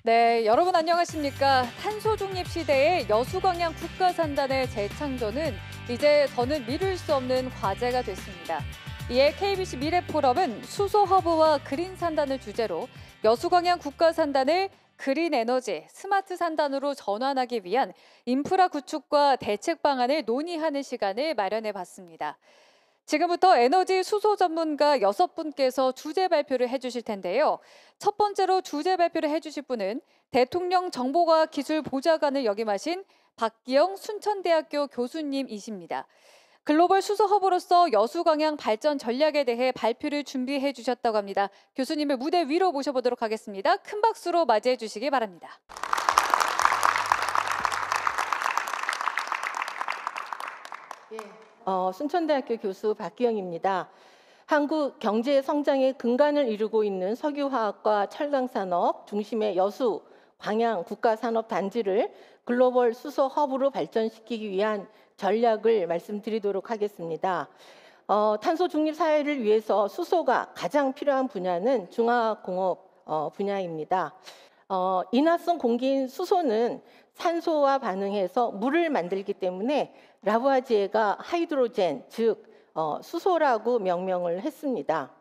네, 여러분 안녕하십니까? 탄소 중립 시대의 여수광양 국가산단의 재창조는 이제 더는 미룰 수 없는 과제가 됐습니다. 이에 KBC 미래포럼은 수소 허브와 그린 산단을 주제로 여수광양 국가산단을 그린 에너지, 스마트 산단으로 전환하기 위한 인프라 구축과 대책 방안을 논의하는 시간을 마련해 봤습니다. 지금부터 에너지 수소 전문가 6분께서 주제 발표를 해주실 텐데요. 첫 번째로 주제 발표를 해주실 분은 대통령 정보과학기술보좌관을 역임하신 박기영 순천대학교 교수님이십니다. 글로벌 수소 허브로서 여수광양 발전 전략에 대해 발표를 준비해 주셨다고 합니다. 교수님을 무대 위로 모셔보도록 하겠습니다. 큰 박수로 맞이해 주시기 바랍니다. 순천대학교 교수 박기영입니다. 한국 경제 성장의 근간을 이루고 있는 석유화학과 철강산업 중심의 여수 광양 국가산업단지를 글로벌 수소 허브로 발전시키기 위한 전략을 말씀드리도록 하겠습니다. 탄소 중립 사회를 위해서 수소가 가장 필요한 분야는 중화학공업 분야입니다. 인화성 공기인 수소는 산소와 반응해서 물을 만들기 때문에 라부아지에가 하이드로젠, 즉 수소라고 명명을 했습니다.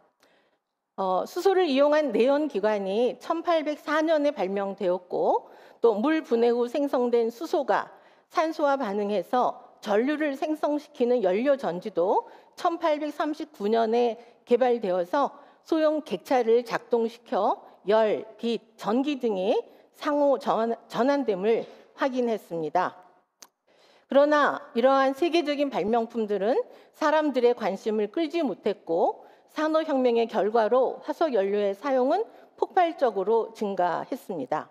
수소를 이용한 내연기관이 1804년에 발명되었고 또 물 분해 후 생성된 수소가 산소와 반응해서 전류를 생성시키는 연료전지도 1839년에 개발되어서 소형 객차를 작동시켜 열, 빛, 전기 등이 상호 전환됨을 확인했습니다. 그러나 이러한 세계적인 발명품들은 사람들의 관심을 끌지 못했고 산업혁명의 결과로 화석연료의 사용은 폭발적으로 증가했습니다.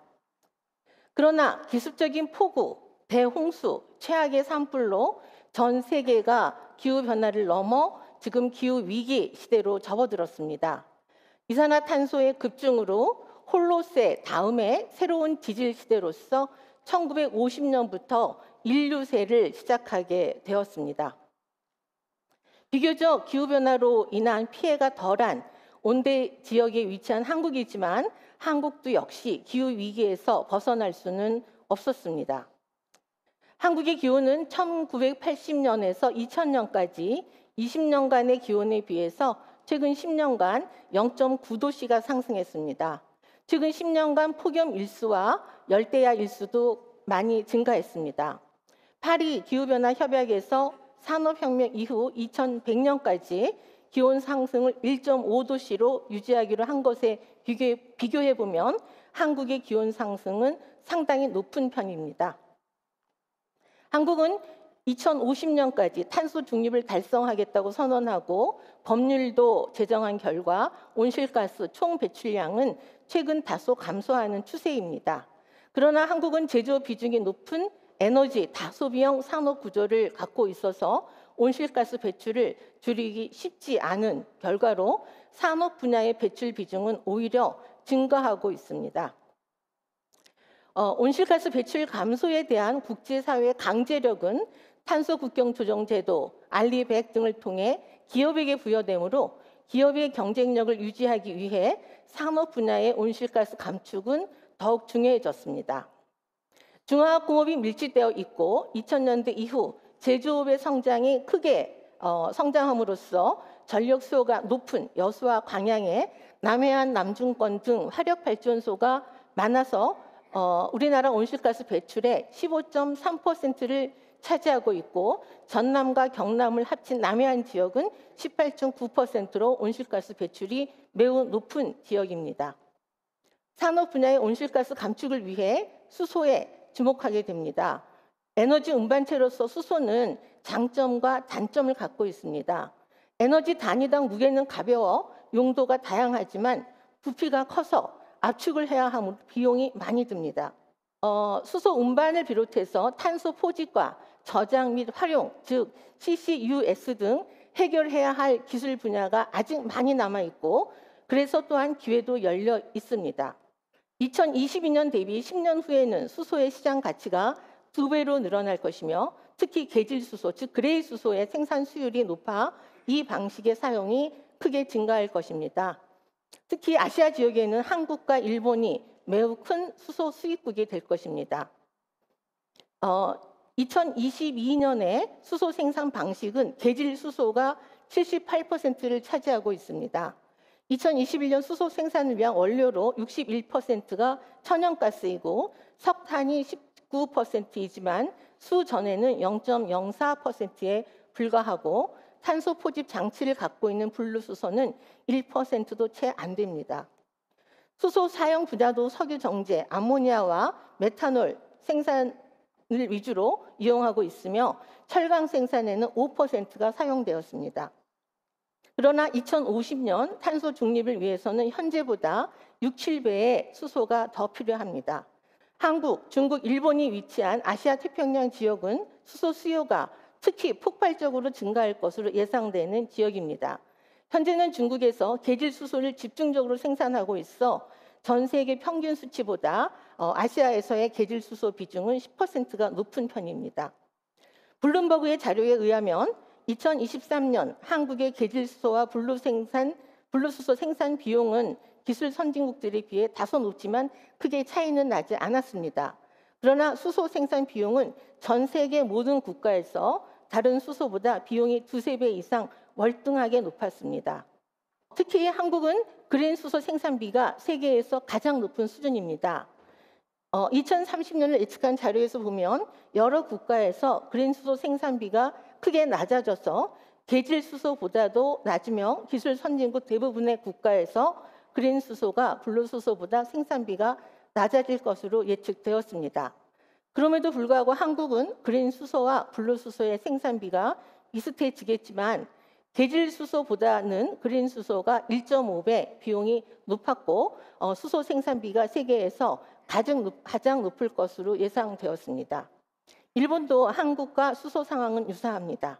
그러나 기습적인 폭우, 대홍수, 최악의 산불로 전 세계가 기후변화를 넘어 지금 기후위기 시대로 접어들었습니다. 이산화탄소의 급증으로 홀로세 다음에 새로운 지질 시대로서 1950년부터 인류세를 시작하게 되었습니다. 비교적 기후변화로 인한 피해가 덜한 온대 지역에 위치한 한국이지만 한국도 역시 기후위기에서 벗어날 수는 없었습니다. 한국의 기온은 1980년에서 2000년까지 20년간의 기온에 비해서 최근 10년간 0.9도씨가 상승했습니다. 최근 10년간 폭염 일수와 열대야 일수도 많이 증가했습니다. 파리 기후변화 협약에서 산업혁명 이후 2100년까지 기온 상승을 1.5도씨로 유지하기로 한 것에 비교해 보면 한국의 기온 상승은 상당히 높은 편입니다. 한국은 2050년까지 탄소 중립을 달성하겠다고 선언하고 법률도 제정한 결과 온실가스 총 배출량은 최근 다소 감소하는 추세입니다. 그러나 한국은 제조 비중이 높은 에너지 다소비형 산업 구조를 갖고 있어서 온실가스 배출을 줄이기 쉽지 않은 결과로 산업 분야의 배출 비중은 오히려 증가하고 있습니다. 온실가스 배출 감소에 대한 국제사회의 강제력은 탄소 국경 조정 제도, 알리백 등을 통해 기업에게 부여되므로 기업의 경쟁력을 유지하기 위해 산업 분야의 온실가스 감축은 더욱 중요해졌습니다. 중화학공업이 밀집되어 있고 2000년대 이후 제조업의 성장이 크게 성장함으로써 전력 수요가 높은 여수와 광양에 남해안 남중권 등 화력발전소가 많아서 우리나라 온실가스 배출의 15.3%를 차지하고 있고 전남과 경남을 합친 남해안 지역은 18.9%로 온실가스 배출이 매우 높은 지역입니다. 산업 분야의 온실가스 감축을 위해 수소에 주목하게 됩니다. 에너지 운반체로서 수소는 장점과 단점을 갖고 있습니다. 에너지 단위당 무게는 가벼워 용도가 다양하지만 부피가 커서 압축을 해야 하므로 비용이 많이 듭니다. 수소 운반을 비롯해서 탄소 포집과 저장 및 활용, 즉 CCUS 등 해결해야 할 기술 분야가 아직 많이 남아있고 그래서 또한 기회도 열려 있습니다. 2022년 대비 10년 후에는 수소의 시장 가치가 2배로 늘어날 것이며 특히 계질 수소, 즉 그레이 수소의 생산 수율이 높아 이 방식의 사용이 크게 증가할 것입니다. 특히 아시아 지역에는 한국과 일본이 매우 큰 수소 수입국이 될 것입니다. 2022년에 수소 생산 방식은 계질 수소가 78%를 차지하고 있습니다. 2021년 수소 생산을 위한 원료로 61%가 천연가스이고 석탄이 19%이지만 수전에는 0.04%에 불과하고 탄소 포집 장치를 갖고 있는 분류수소는 1%도 채 안 됩니다. 수소 사용 분야도 석유 정제, 암모니아와 메탄올 생산을 위주로 이용하고 있으며 철강 생산에는 5%가 사용되었습니다. 그러나 2050년 탄소 중립을 위해서는 현재보다 6, 7배의 수소가 더 필요합니다. 한국, 중국, 일본이 위치한 아시아 태평양 지역은 수소 수요가 특히 폭발적으로 증가할 것으로 예상되는 지역입니다. 현재는 중국에서 계질 수소를 집중적으로 생산하고 있어 전 세계 평균 수치보다 아시아에서의 계질 수소 비중은 10%가 높은 편입니다. 블룸버그의 자료에 의하면 2023년 한국의 계질 수소와 분류수소 생산 비용은 기술 선진국들에 비해 다소 높지만 크게 차이는 나지 않았습니다. 그러나 수소 생산 비용은 전 세계 모든 국가에서 다른 수소보다 비용이 2~3배 이상 월등하게 높았습니다. 특히 한국은 그린 수소 생산비가 세계에서 가장 높은 수준입니다. 2030년을 예측한 자료에서 보면 여러 국가에서 그린 수소 생산비가 크게 낮아져서 계질 수소보다도 낮으며 기술 선진국 대부분의 국가에서 그린 수소가 블루 수소보다 생산비가 낮아질 것으로 예측되었습니다. 그럼에도 불구하고 한국은 그린 수소와 블루 수소의 생산비가 비슷해지겠지만 계질 수소보다는 그린 수소가 1.5배 비용이 높았고 수소 생산비가 세계에서 가장 높을 것으로 예상되었습니다. 일본도 한국과 수소 상황은 유사합니다.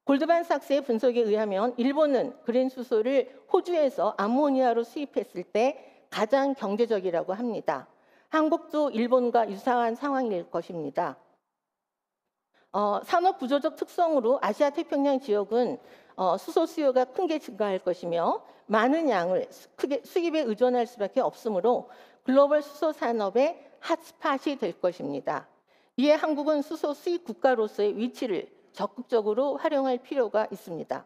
골드만삭스의 분석에 의하면 일본은 그린 수소를 호주에서 암모니아로 수입했을 때 가장 경제적이라고 합니다. 한국도 일본과 유사한 상황일 것입니다. 산업 구조적 특성으로 아시아 태평양 지역은 수소 수요가 크게 증가할 것이며 많은 양을 크게 수입에 의존할 수밖에 없으므로 글로벌 수소 산업의 핫스팟이 될 것입니다. 이에 한국은 수소 수입 국가로서의 위치를 적극적으로 활용할 필요가 있습니다.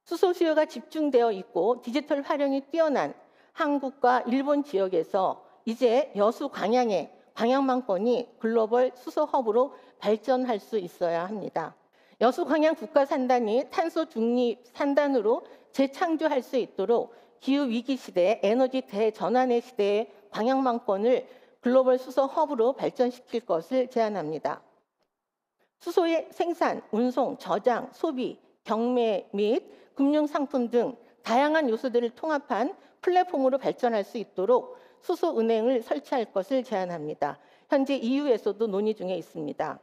수소 수요가 집중되어 있고 디지털 활용이 뛰어난 한국과 일본 지역에서 이제 여수 광양의 광양만권이 글로벌 수소 허브로 발전할 수 있어야 합니다. 여수 광양 국가산단이 탄소 중립 산단으로 재창조할 수 있도록 기후위기 시대, 에너지 대전환의 시대에 광양만권을 글로벌 수소 허브로 발전시킬 것을 제안합니다. 수소의 생산, 운송, 저장, 소비, 경매 및 금융상품 등 다양한 요소들을 통합한 플랫폼으로 발전할 수 있도록 수소은행을 설치할 것을 제안합니다. 현재 EU에서도 논의 중에 있습니다.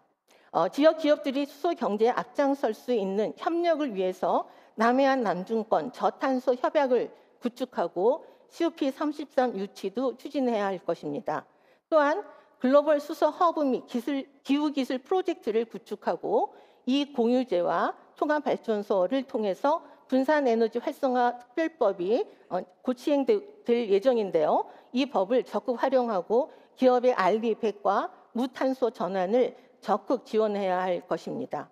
지역 기업들이 수소 경제에 앞장설 수 있는 협력을 위해서 남해안 남중권 저탄소 협약을 구축하고 COP33 유치도 추진해야 할 것입니다. 또한 글로벌 수소 허브 및 기후기술 프로젝트를 구축하고 이 공유제와 통합발전소를 통해서 분산에너지 활성화 특별법이 곧 시행될 예정인데요. 이 법을 적극 활용하고 기업의 RD100과 무탄소 전환을 적극 지원해야 할 것입니다.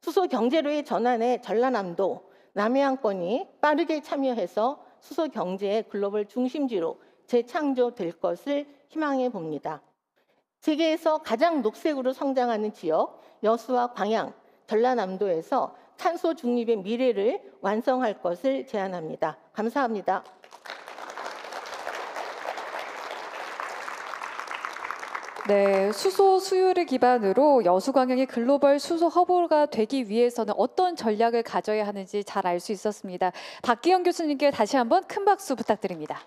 수소 경제로의 전환에 전라남도, 남해안권이 빠르게 참여해서 수소 경제의 글로벌 중심지로 재창조될 것을 희망해 봅니다. 세계에서 가장 녹색으로 성장하는 지역 여수와 광양, 전라남도에서 탄소 중립의 미래를 완성할 것을 제안합니다. 감사합니다. 네, 수소 수요를 기반으로 여수 광양이 글로벌 수소 허브가 되기 위해서는 어떤 전략을 가져야 하는지 잘 알 수 있었습니다. 박기영 교수님께 다시 한번 큰 박수 부탁드립니다.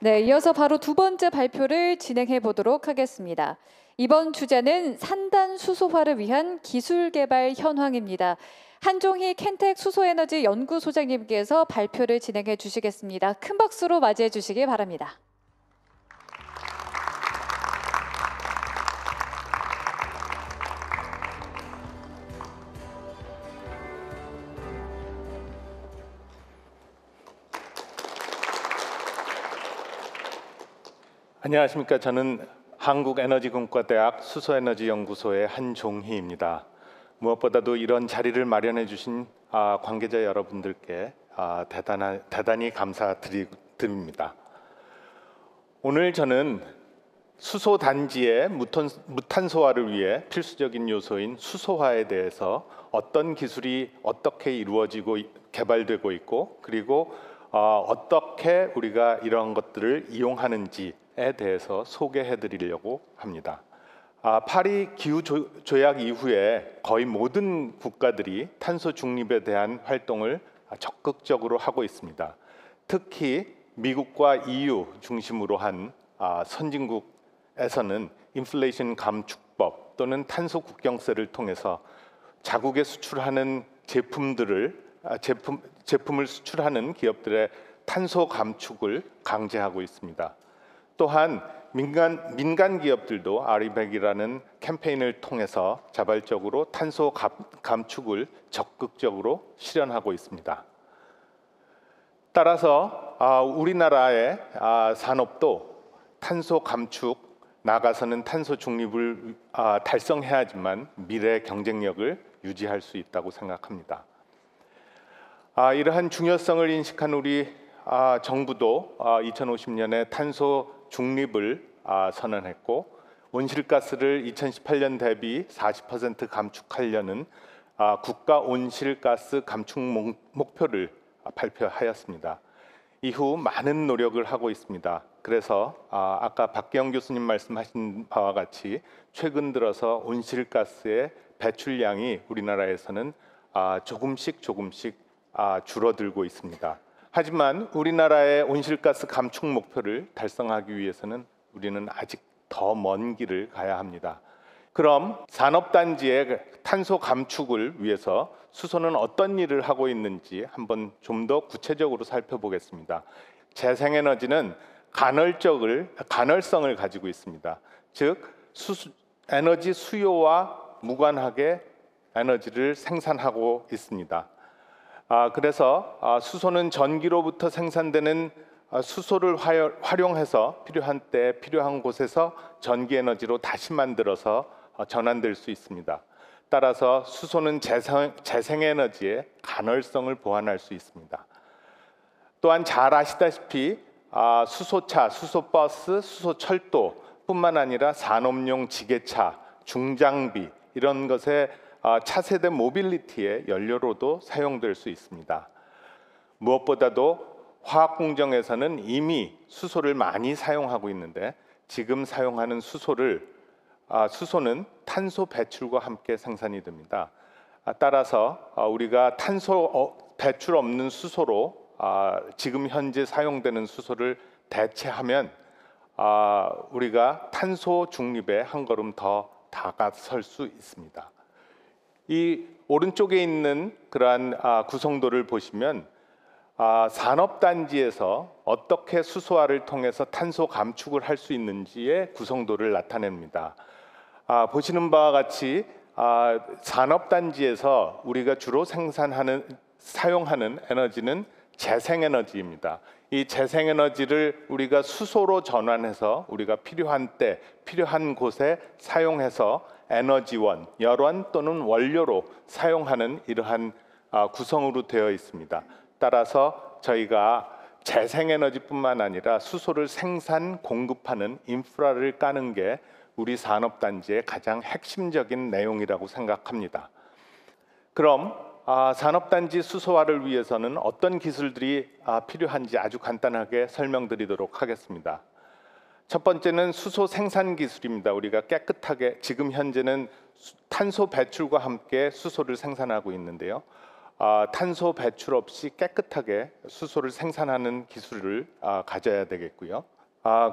네, 이어서 바로 두 번째 발표를 진행해 보도록 하겠습니다. 이번 주제는 산단 수소화를 위한 기술 개발 현황입니다. 한종희 켄텍 수소에너지 연구소장님께서 발표를 진행해 주시겠습니다. 큰 박수로 맞이해 주시기 바랍니다. 안녕하십니까. 저는 한국에너지공과대학 수소에너지연구소의 한종희입니다. 무엇보다도 이런 자리를 마련해 주신 관계자 여러분들께 대단히 감사드립니다. 오늘 저는 수소 단지의 무탄소화를 위해 필수적인 요소인 수소화에 대해서 어떤 기술이 어떻게 이루어지고 개발되고 있고, 그리고 어떻게 우리가 이러한 것들을 이용하는지에 대해서 소개해 드리려고 합니다. 파리 기후 조약 이후에 거의 모든 국가들이 탄소 중립에 대한 활동을 적극적으로 하고 있습니다. 특히 미국과 EU 중심으로 한 선진국에서는 인플레이션 감축법 또는 탄소 국경세를 통해서 자국에 수출하는 제품을 수출하는 기업들의 탄소 감축을 강제하고 있습니다. 또한 민간 기업들도 RE100이라는 캠페인을 통해서 자발적으로 탄소 감축을 적극적으로 실현하고 있습니다. 따라서 우리나라의 산업도 탄소 감축, 나아가서는 탄소 중립을 달성해야지만 미래 경쟁력을 유지할 수 있다고 생각합니다. 이러한 중요성을 인식한 우리 정부도 2050년에 탄소 중립을 선언했고, 온실가스를 2018년 대비 40% 감축하려는 국가 온실가스 감축 목표를 발표하였습니다. 이후 많은 노력을 하고 있습니다. 그래서 아까 박기영 교수님 말씀하신 바와 같이 최근 들어서 온실가스의 배출량이 우리나라에서는 조금씩 줄어들고 있습니다. 하지만 우리나라의 온실가스 감축 목표를 달성하기 위해서는 우리는 아직 더 먼 길을 가야 합니다. 그럼 산업단지의 탄소 감축을 위해서 수소는 어떤 일을 하고 있는지 한번 좀 더 구체적으로 살펴보겠습니다. 재생에너지는 간헐성을 가지고 있습니다. 즉, 에너지 수요와 무관하게 에너지를 생산하고 있습니다. 그래서 수소는 전기로부터 생산되는 수소를 활용해서 필요한 때 필요한 곳에서 전기 에너지로 다시 만들어서 전환될 수 있습니다. 따라서 수소는 재생에너지의 간헐성을 보완할 수 있습니다. 또한 잘 아시다시피 수소차, 수소버스, 수소철도뿐만 아니라 산업용 지게차, 중장비 이런 것에 차세대 모빌리티의 연료로도 사용될 수 있습니다. 무엇보다도 화학 공정에서는 이미 수소를 많이 사용하고 있는데, 지금 사용하는 수소는 탄소 배출과 함께 생산이 됩니다. 따라서 우리가 탄소 배출 없는 수소로 지금 현재 사용되는 수소를 대체하면 우리가 탄소 중립에 한 걸음 더 다가설 수 있습니다. 이 오른쪽에 있는 그러한 구성도를 보시면 산업단지에서 어떻게 수소화를 통해서 탄소 감축을 할 수 있는지의 구성도를 나타냅니다. 보시는 바와 같이 산업단지에서 우리가 주로 사용하는 에너지는 재생에너지입니다. 이 재생에너지를 우리가 수소로 전환해서 우리가 필요한 때 필요한 곳에 사용해서 에너지원, 열원 또는 원료로 사용하는 이러한 구성으로 되어 있습니다. 따라서 저희가 재생에너지뿐만 아니라 수소를 공급하는 인프라를 까는 게 우리 산업단지의 가장 핵심적인 내용이라고 생각합니다. 그럼 산업단지 수소화를 위해서는 어떤 기술들이 필요한지 아주 간단하게 설명드리도록 하겠습니다. 첫 번째는 수소 생산 기술입니다. 우리가 깨끗하게 지금 현재는 탄소 배출과 함께 수소를 생산하고 있는데요. 탄소 배출 없이 깨끗하게 수소를 생산하는 기술을 가져야 되겠고요.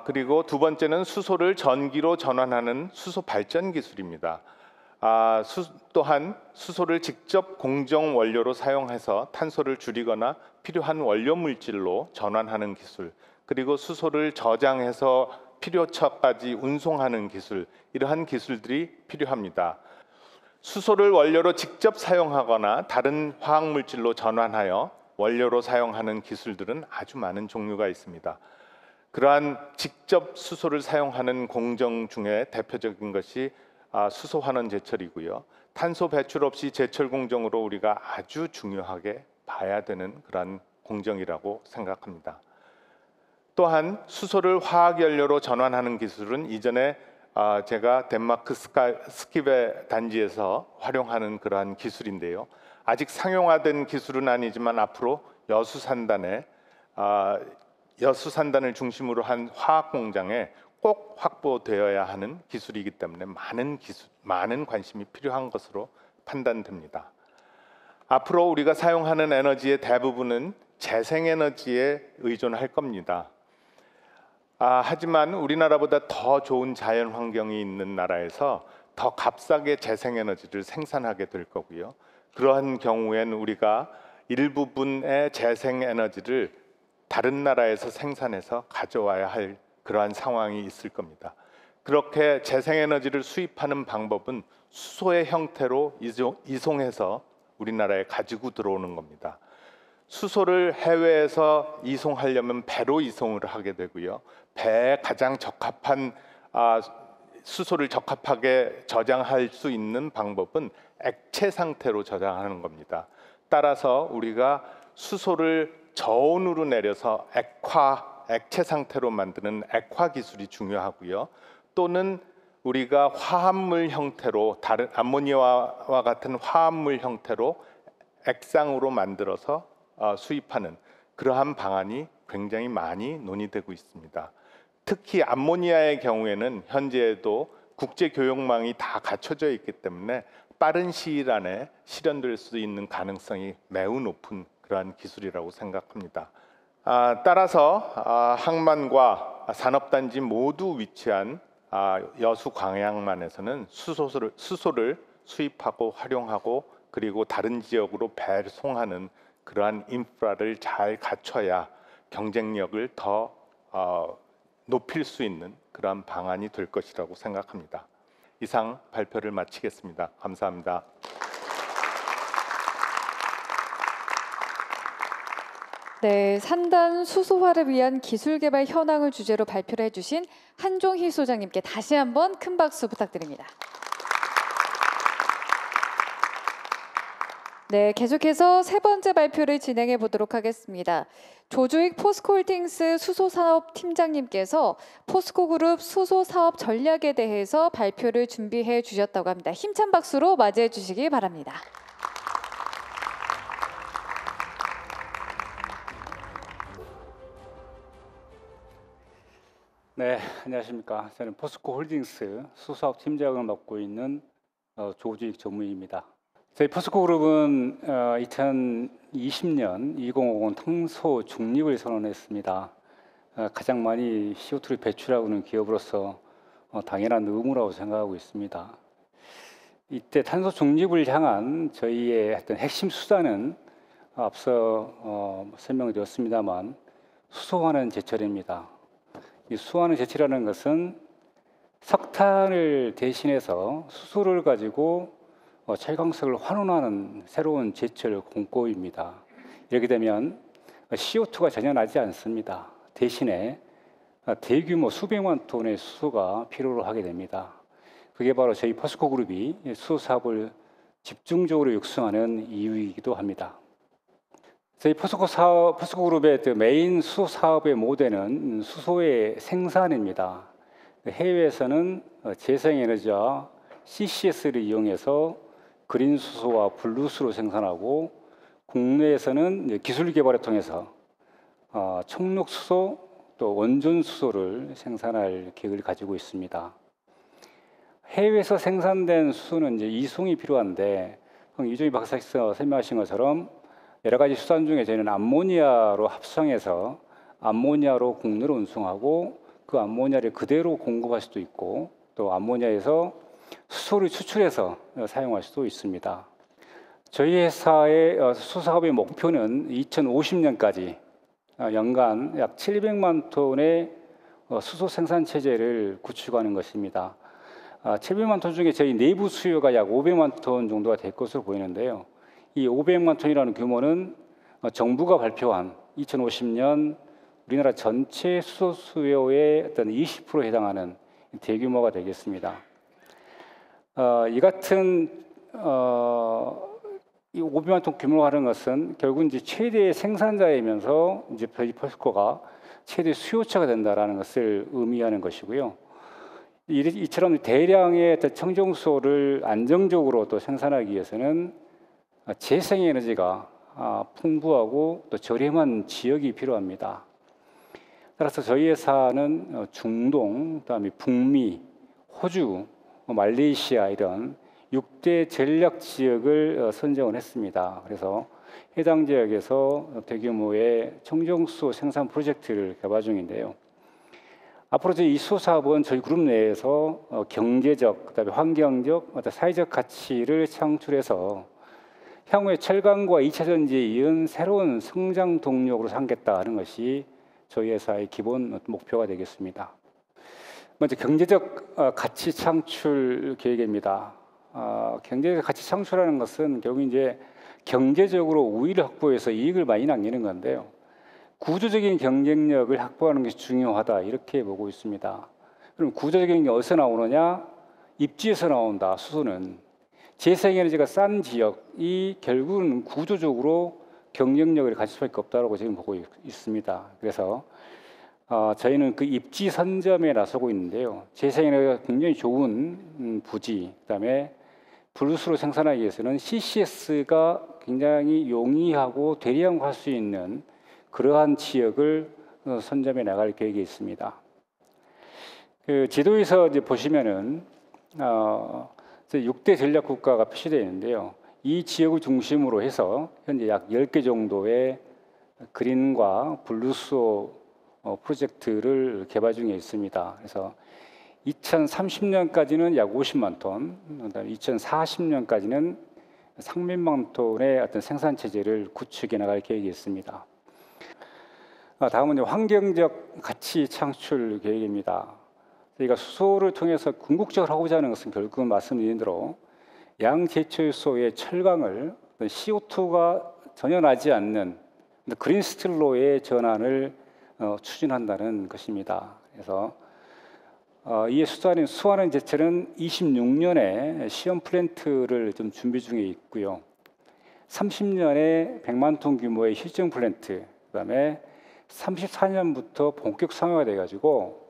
그리고 두 번째는 수소를 전기로 전환하는 수소 발전 기술입니다. 또한 수소를 직접 공정 원료로 사용해서 탄소를 줄이거나 필요한 원료 물질로 전환하는 기술, 그리고 수소를 저장해서 필요처까지 운송하는 기술, 이러한 기술들이 필요합니다. 수소를 원료로 직접 사용하거나 다른 화학 물질로 전환하여 원료로 사용하는 기술들은 아주 많은 종류가 있습니다. 그러한 직접 수소를 사용하는 공정 중에 대표적인 것이 수소 환원 제철이고요. 탄소 배출 없이 제철 공정으로 우리가 아주 중요하게 봐야 되는 그러한 공정이라고 생각합니다. 또한 수소를 화학 연료로 전환하는 기술은 이전에 제가 덴마크 스키베 단지에서 활용하는 그러한 기술인데요. 아직 상용화된 기술은 아니지만 앞으로 여수산단을 중심으로 한 화학 공장에 꼭 확보되어야 하는 기술이기 때문에 많은 관심이 필요한 것으로 판단됩니다. 앞으로 우리가 사용하는 에너지의 대부분은 재생에너지에 의존할 겁니다. 하지만 우리나라보다 더 좋은 자연 환경이 있는 나라에서 더 값싸게 재생에너지를 생산하게 될 거고요. 그러한 경우엔 우리가 일부분의 재생에너지를 다른 나라에서 생산해서 가져와야 할 그러한 상황이 있을 겁니다. 그렇게 재생에너지를 수입하는 방법은 수소의 형태로 이송해서 우리나라에 가지고 들어오는 겁니다. 수소를 해외에서 이송하려면 배로 이송을 하게 되고요. 배에 가장 적합한 수소를 적합하게 저장할 수 있는 방법은 액체 상태로 저장하는 겁니다. 따라서 우리가 수소를 저온으로 내려서 액체 상태로 만드는 액화 기술이 중요하고요. 또는 우리가 화합물 형태로 다른 암모니아와 같은 화합물 형태로 액상으로 만들어서 수입하는 그러한 방안이 굉장히 많이 논의되고 있습니다. 특히 암모니아의 경우에는 현재에도 국제 교역망이 다 갖춰져 있기 때문에 빠른 시일 안에 실현될 수 있는 가능성이 매우 높은 그러한 기술이라고 생각합니다. 따라서 항만과 산업단지 모두 위치한 여수 광양만에서는 수소를 수입하고 활용하고 그리고 다른 지역으로 배송하는 그러한 인프라를 잘 갖춰야 경쟁력을 더 높일 수 있는 그러한 방안이 될 것이라고 생각합니다. 이상 발표를 마치겠습니다. 감사합니다. 네, 산단 수소화를 위한 기술 개발 현황을 주제로 발표를 해주신 한종희 소장님께 다시 한번 큰 박수 부탁드립니다. 네, 계속해서 세 번째 발표를 진행해 보도록 하겠습니다. 조주익 포스코홀딩스 수소사업 팀장님께서 포스코그룹 수소사업 전략에 대해서 발표를 준비해 주셨다고 합니다. 힘찬 박수로 맞이해 주시기 바랍니다. 네, 안녕하십니까. 저는 포스코홀딩스 수소사업 팀장을 맡고 있는 조주익 전무입니다. 저희 포스코그룹은 2020년 2050 탄소 중립을 선언했습니다. 가장 많이 CO2를 배출하고 있는 기업으로서 당연한 의무라고 생각하고 있습니다. 이때 탄소 중립을 향한 저희의 어떤 핵심 수단은 앞서 설명드렸습니다만 수소환원 제철입니다. 이 수소환원 제철이라는 것은 석탄을 대신해서 수소를 가지고 철강석을 환원하는 새로운 제철 공법입니다. 이렇게 되면 CO2가 전혀 나지 않습니다. 대신에 대규모 수백만 톤의 수소가 필요로 하게 됩니다. 그게 바로 저희 포스코그룹이 수소 사업을 집중적으로 육성하는 이유이기도 합니다. 저희 포스코그룹의 메인 수소 사업의 모델은 수소의 생산입니다. 해외에서는 재생에너지와 CCS를 이용해서 그린 수소와 블루 수소를 생산하고 국내에서는 기술 개발을 통해서 청록 수소 또 원전 수소를 생산할 계획을 가지고 있습니다. 해외에서 생산된 수소는 이제 이송이 필요한데 이종희 박사께서 설명하신 것처럼 여러 가지 수단 중에 저희는 암모니아로 합성해서 암모니아로 국내로 운송하고 그 암모니아를 그대로 공급할 수도 있고 또 암모니아에서 수소를 추출해서 사용할 수도 있습니다. 저희 회사의 수소 사업의 목표는 2050년까지 연간 약 700만 톤의 수소 생산 체제를 구축하는 것입니다. 700만 톤 중에 저희 내부 수요가 약 500만 톤 정도가 될 것으로 보이는데요. 이 500만 톤이라는 규모는 정부가 발표한 2050년 우리나라 전체 수소 수요의 어떤 20%에 해당하는 대규모가 되겠습니다. 이 같은 이 500만 톤 규모로 하는 것은 결국 이제 최대 생산자이면서 이제 퍼스코가 최대 수요처가 된다라는 것을 의미하는 것이고요. 이처럼 대량의 청정수소를 안정적으로 또 생산하기 위해서는 재생에너지가 풍부하고 또 저렴한 지역이 필요합니다. 따라서 저희 회사는 중동, 그다음에 북미, 호주, 말레이시아 이런 6대 전략 지역을 선정을 했습니다. 그래서 해당 지역에서 대규모의 청정수소 생산 프로젝트를 개발 중인데요. 앞으로 이 수소 사업은 저희 그룹 내에서 경제적, 그다음에 환경적, 사회적 가치를 창출해서 향후에 철강과 2차 전지에 이은 새로운 성장 동력으로 삼겠다는 것이 저희 회사의 기본 목표가 되겠습니다. 먼저 경제적 가치 창출 계획입니다. 경제적 가치 창출하는 것은 결국 이제 경제적으로 우위를 확보해서 이익을 많이 남기는 건데요. 구조적인 경쟁력을 확보하는 것이 중요하다 이렇게 보고 있습니다. 그럼 구조적인 게 어디서 나오느냐? 입지에서 나온다. 수소는 재생에너지가 싼 지역이 결국은 구조적으로 경쟁력을 가질 수밖에 없다고 지금 보고 있습니다. 그래서 저희는 그 입지 선점에 나서고 있는데요. 재생에너지가 굉장히 좋은 부지, 그다음에 블루수로 생산하기 위해서는 CCS가 굉장히 용이하고 대량화할 수 있는 그러한 지역을 선점해 나갈 계획이 있습니다. 그 지도에서 이제 보시면은 6대 전략 국가가 표시되어 있는데요. 이 지역을 중심으로 해서 현재 약 10개 정도의 그린과 블루수소 프로젝트를 개발 중에 있습니다. 그래서 2030년까지는 약 50만 톤, 2040년까지는 300만 톤의 어떤 생산 체제를 구축해 나갈 계획이 있습니다. 다음은 환경적 가치 창출 계획입니다. 저희가 수소를 통해서 궁극적으로 하고자 하는 것은 결국은 말씀드린 대로 양제철소의 철강을 CO2가 전혀 나지 않는 그린 스틸로의 전환을 추진한다는 것입니다. 그래서 이에 수소하는 제철은 26년에 시험 플랜트를 좀 준비 중에 있고요. 30년에 100만 톤 규모의 실증 플랜트, 그다음에 34년부터 본격 상용화 돼가지고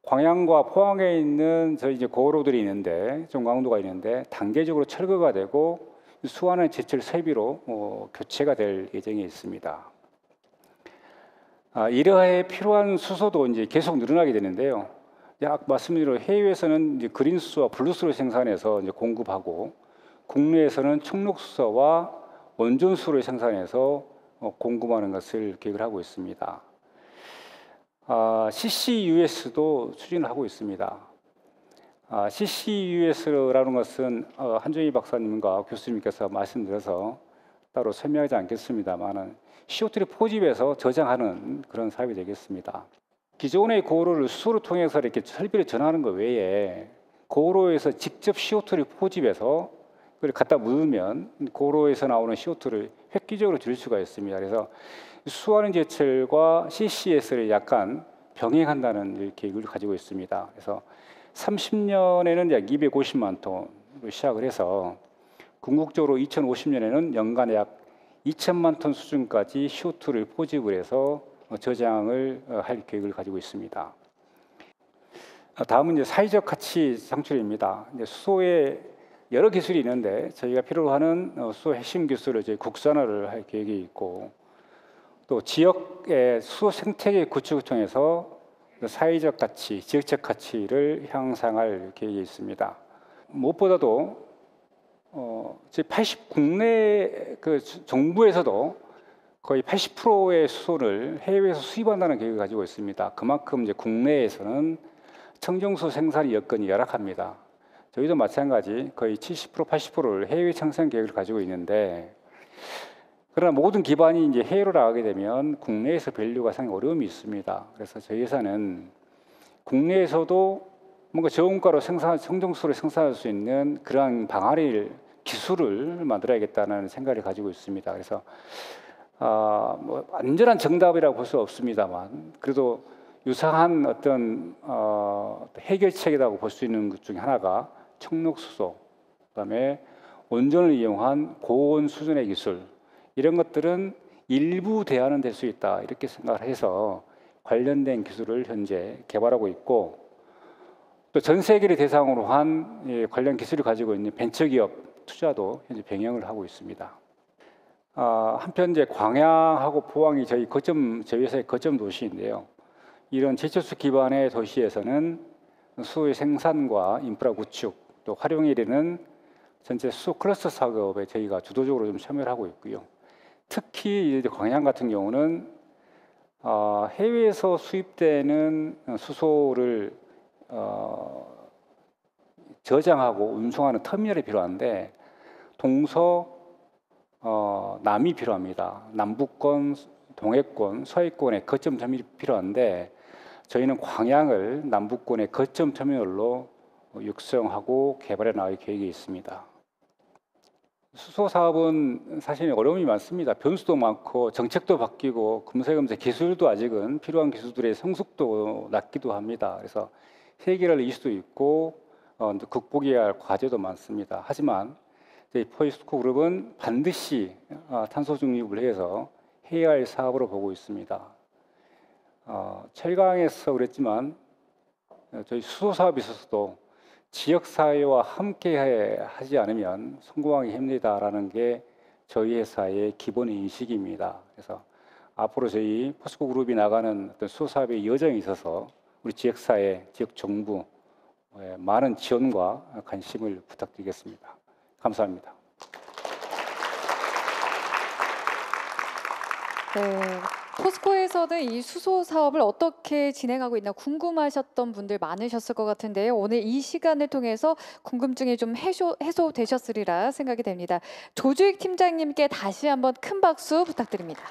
광양과 포항에 있는 저희 이제 고로들이 있는데 좀 강도가 있는데 단계적으로 철거가 되고 수완의 제철 설비로 교체가 될 예정에 있습니다. 이러해 필요한 수소도 이제 계속 늘어나게 되는데요. 약 말씀드린 대로 해외에서는 이제 그린 수소와 블루 수소를 생산해서 이제 공급하고 국내에서는 청록수소와 원전수소를 생산해서 공급하는 것을 계획을 하고 있습니다. CCUS도 추진을 하고 있습니다. CCUS라는 것은 한정희 박사님과 교수님께서 말씀드려서 따로 설명하지 않겠습니다만 CO2를 포집해서 저장하는 그런 사업이 되겠습니다. 기존의 고로를 수소를 통해서 이렇게 설비를 전하는 것 외에 고로에서 직접 CO2를 포집해서 그걸 갖다 묻으면 고로에서 나오는 CO2를 획기적으로 줄일 수가 있습니다. 그래서 수소하는 제철과 CCS를 약간 병행한다는 계획을 가지고 있습니다. 그래서 30년에는 약 250만 톤으로 시작을 해서 궁극적으로 2050년에는 연간 약 2천만 톤 수준까지 CO2를 포집을 해서 저장을 할 계획을 가지고 있습니다. 다음은 이제 사회적 가치 창출입니다. 이제 수소에 여러 기술이 있는데 저희가 필요로 하는 수소 핵심 기술을 이제 국산화를 할 계획이 있고 또 지역의 수소 생태계 구축을 통해서 사회적 가치, 지역적 가치를 향상할 계획이 있습니다. 무엇보다도 국내 그 정부에서도 거의 80%의 수소를 해외에서 수입한다는 계획을 가지고 있습니다. 그만큼 이제 국내에서는 청정수소 생산 여건이 열악합니다. 저희도 마찬가지 거의 70%, 80%를 해외 생산 계획을 가지고 있는데 그러나 모든 기반이 이제 해외로 나가게 되면 국내에서 밸류가 상당히 어려움이 있습니다. 그래서 저희 회사는 국내에서도 뭔가 저원가로 청정수소를 생산할 수 있는 그러한 방안을 기술을 만들어야겠다는 생각을 가지고 있습니다. 그래서 뭐 완전한 정답이라고 볼 수 없습니다만 그래도 유사한 어떤 해결책이라고 볼 수 있는 것 중에 하나가 청록수소, 그다음에 온전을 이용한 고온 수준의 기술, 이런 것들은 일부 대안은 될 수 있다 이렇게 생각을 해서 관련된 기술을 현재 개발하고 있고, 또 전 세계를 대상으로 한 관련 기술을 가지고 있는 벤처기업 투자도 현재 병행을 하고 있습니다. 한편 이제 광양하고 포항이 저희 회사의 거점 도시인데요. 이런 제철수 기반의 도시에서는 수소의 생산과 인프라 구축, 또 활용에 이르는 전체 수소 클러스터 사업에 저희가 주도적으로 좀 참여를 하고 있고요. 특히 이제 광양 같은 경우는 해외에서 수입되는 수소를 저장하고 운송하는 터미널이 필요한데 남이 필요합니다. 남부권, 동해권, 서해권의 거점 터미널이 필요한데 저희는 광양을 남부권의 거점 터미널로 육성하고 개발해 나갈 계획이 있습니다. 수소 사업은 사실 어려움이 많습니다. 변수도 많고 정책도 바뀌고 금세금세 기술도 아직은 필요한 기술들의 성숙도 낮기도 합니다. 그래서 해결할 이슈도 있고 극복해야 할 과제도 많습니다. 하지만 저희 포스코 그룹은 반드시 탄소 중립을 해서 해야 할 사업으로 보고 있습니다. 철강에서 그랬지만 저희 수소 사업에 있어서도 지역 사회와 함께 하지 않으면 성공하기 힘들다라는 게 저희 회사의 기본 인식입니다. 그래서 앞으로 저희 포스코 그룹이 나가는 어떤 수소 사업의 여정에 있어서 우리 지역 사회, 지역 정부 많은 지원과 관심을 부탁드리겠습니다. 감사합니다. 네, 포스코에서는 이 수소 사업을 어떻게 진행하고 있나 궁금하셨던 분들 많으셨을 것 같은데요. 오늘 이 시간을 통해서 궁금증이 좀 해소되셨으리라 생각이 됩니다. 조주익 팀장님께 다시 한번 큰 박수 부탁드립니다.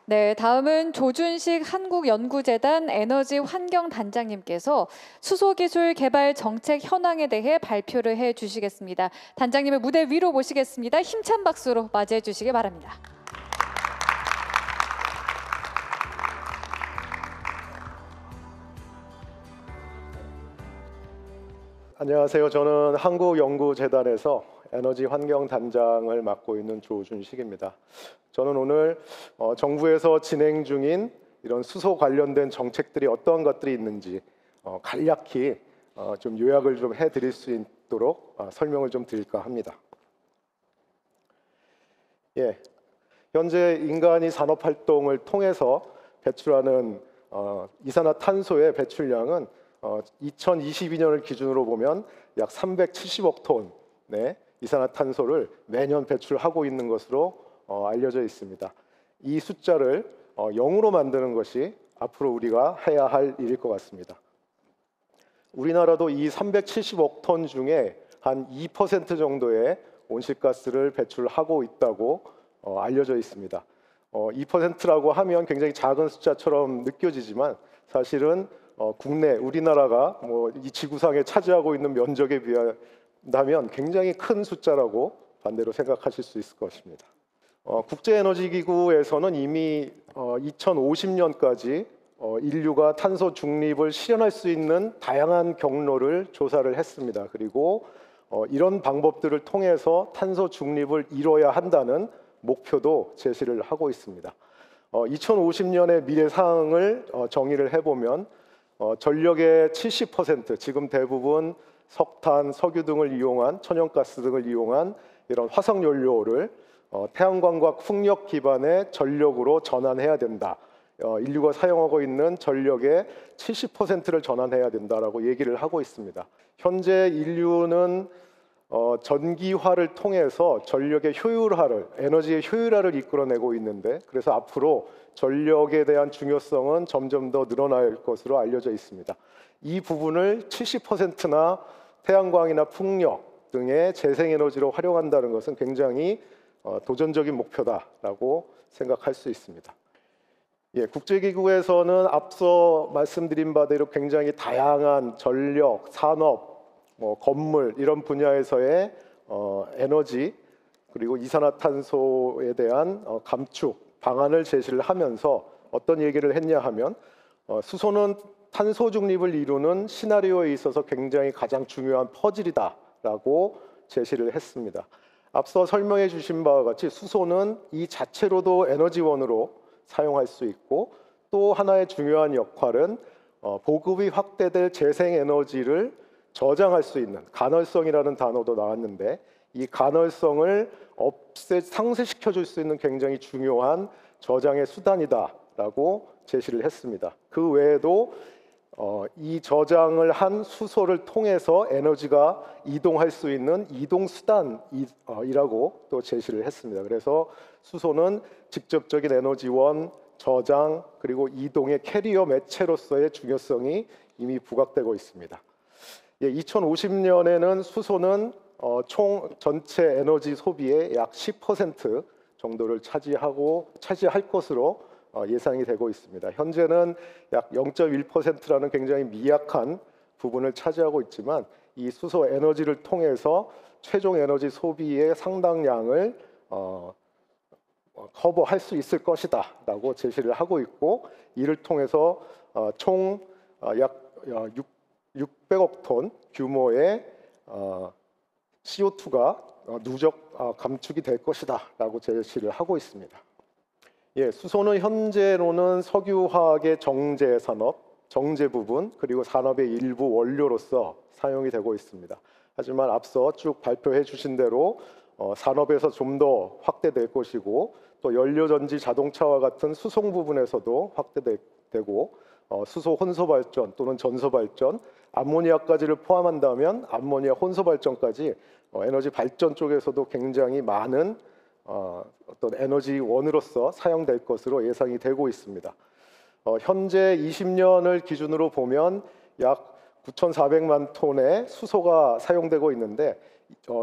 네, 다음은 조준식 한국연구재단 에너지환경단장님께서 수소기술 개발 정책 현황에 대해 발표를 해주시겠습니다. 단장님을 무대 위로 모시겠습니다. 힘찬 박수로 맞이해 주시기 바랍니다. 안녕하세요. 저는 한국연구재단에서 에너지환경단장을 맡고 있는 조준식입니다. 저는 오늘 정부에서 진행 중인 이런 수소 관련된 정책들이 어떠한 것들이 있는지 간략히 좀 요약을 좀 해드릴 수 있도록 설명을 좀 드릴까 합니다. 예, 현재 인간이 산업활동을 통해서 배출하는 이산화탄소의 배출량은 2022년을 기준으로 보면 약 370억 톤의 이산화탄소를 매년 배출하고 있는 것으로 알려져 있습니다. 이 숫자를 0으로 만드는 것이 앞으로 우리가 해야 할 일일 것 같습니다. 우리나라도 이 370억 톤 중에 한 2% 정도의 온실가스를 배출하고 있다고 알려져 있습니다. 2%라고 하면 굉장히 작은 숫자처럼 느껴지지만 사실은 국내 우리나라가 이 지구상에 차지하고 있는 면적에 비한다면 굉장히 큰 숫자라고 반대로 생각하실 수 있을 것입니다. 국제에너지기구에서는 이미 2050년까지 인류가 탄소 중립을 실현할 수 있는 다양한 경로를 조사를 했습니다. 그리고 이런 방법들을 통해서 탄소 중립을 이뤄야 한다는 목표도 제시를 하고 있습니다. 2050년의 미래 사항을 정의를 해보면 전력의 70%, 지금 대부분 석탄, 석유 등을 이용한 천연가스 등을 이용한 이런 화석 연료를 태양광과 풍력 기반의 전력으로 전환해야 된다. 인류가 사용하고 있는 전력의 70%를 전환해야 된다라고 얘기를 하고 있습니다. 현재 인류는 전기화를 통해서 전력의 효율화를, 에너지의 효율화를 이끌어내고 있는데, 그래서 앞으로 전력에 대한 중요성은 점점 더 늘어날 것으로 알려져 있습니다. 이 부분을 70%나 태양광이나 풍력 등의 재생에너지로 활용한다는 것은 굉장히 도전적인 목표다라고 생각할 수 있습니다. 예, 국제기구에서는 앞서 말씀드린 바대로 굉장히 다양한 전력, 산업, 건물 이런 분야에서의 에너지 그리고 이산화탄소에 대한 감축 방안을 제시를 하면서 어떤 얘기를 했냐 하면 수소는 탄소 중립을 이루는 시나리오에 있어서 굉장히 가장 중요한 퍼즐이다라고 제시를 했습니다. 앞서 설명해 주신 바와 같이 수소는 이 자체로도 에너지원으로 사용할 수 있고 또 하나의 중요한 역할은 보급이 확대될 재생에너지를 저장할 수 있는 간헐성이라는 단어도 나왔는데 이 간헐성을 상쇄시켜 줄 수 있는 굉장히 중요한 저장의 수단이다라고 제시를 했습니다. 그 외에도 이 저장을 한 수소를 통해서 에너지가 이동할 수 있는 이동 수단이라고 또 제시를 했습니다. 그래서 수소는 직접적인 에너지원, 저장 그리고 이동의 캐리어 매체로서의 중요성이 이미 부각되고 있습니다. 2050년에는 수소는 총 전체 에너지 소비의 약 10% 정도를 차지할 것으로 예상이 되고 있습니다. 현재는 약 0.1%라는 굉장히 미약한 부분을 차지하고 있지만 이 수소 에너지를 통해서 최종 에너지 소비의 상당량을 커버할 수 있을 것이다라고 제시를 하고 있고 이를 통해서 총 약 600억 톤 규모의 CO2가 누적 감축이 될 것이다라고 제시를 하고 있습니다. 수소는 현재로는 석유화학의 정제 산업, 정제 부분 그리고 산업의 일부 원료로서 사용이 되고 있습니다. 하지만 앞서 쭉 발표해 주신 대로 산업에서 좀 더 확대될 것이고 또 연료전지 자동차와 같은 수송 부분에서도 확대되고 수소 혼소 발전 또는 전소 발전, 암모니아까지를 포함한다면 암모니아 혼소 발전까지 에너지 발전 쪽에서도 굉장히 많은 어떤 에너지원으로서 사용될 것으로 예상이 되고 있습니다. 현재 20년을 기준으로 보면 약 9,400만 톤의 수소가 사용되고 있는데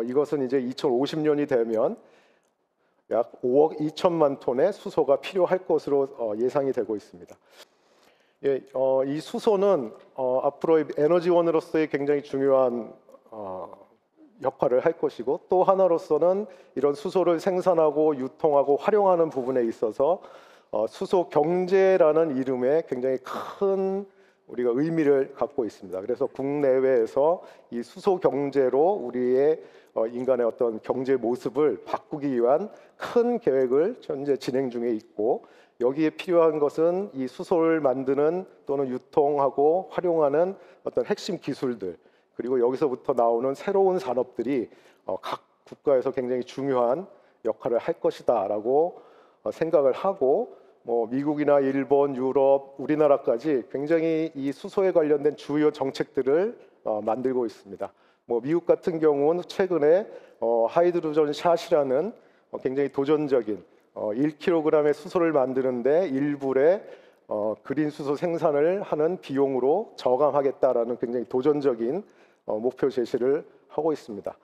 이것은 이제 2050년이 되면 약 5억 2천만 톤의 수소가 필요할 것으로 예상이 되고 있습니다. 이 수소는 앞으로의 에너지원으로서의 굉장히 중요한 역할을 할 것이고 또 하나로서는 이런 수소를 생산하고 유통하고 활용하는 부분에 있어서 수소 경제라는 이름에 굉장히 큰 우리가 의미를 갖고 있습니다. 그래서 국내외에서 이 수소 경제로 우리의 인간의 어떤 경제 모습을 바꾸기 위한 큰 계획을 현재 진행 중에 있고 여기에 필요한 것은 이 수소를 만드는 또는 유통하고 활용하는 어떤 핵심 기술들 그리고 여기서부터 나오는 새로운 산업들이 각 국가에서 굉장히 중요한 역할을 할 것이다라고 생각을 하고 미국이나 일본, 유럽, 우리나라까지 굉장히 이 수소에 관련된 주요 정책들을 만들고 있습니다. 미국 같은 경우는 최근에 하이드로전 샷이라는 굉장히 도전적인 1kg의 수소를 만드는데 1불의 그린 수소 생산을 하는 비용으로 저감하겠다라는 굉장히 도전적인 목표 제시를 하고 있습니다.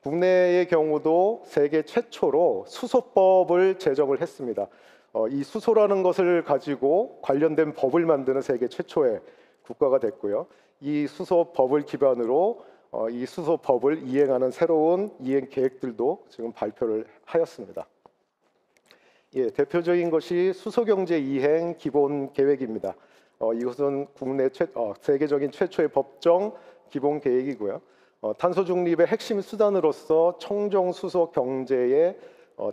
국내의 경우도 세계 최초로 수소법을 제정을 했습니다. 이 수소라는 것을 가지고 관련된 법을 만드는 세계 최초의 국가가 됐고요. 이 수소법을 기반으로 이 수소법을 이행하는 새로운 이행 계획들도 지금 발표를 하였습니다. 대표적인 것이 수소경제 이행 기본 계획입니다. 이것은 국내 세계적인 최초의 법정 기본 계획이고요. 탄소 중립의 핵심 수단으로서 청정 수소 경제의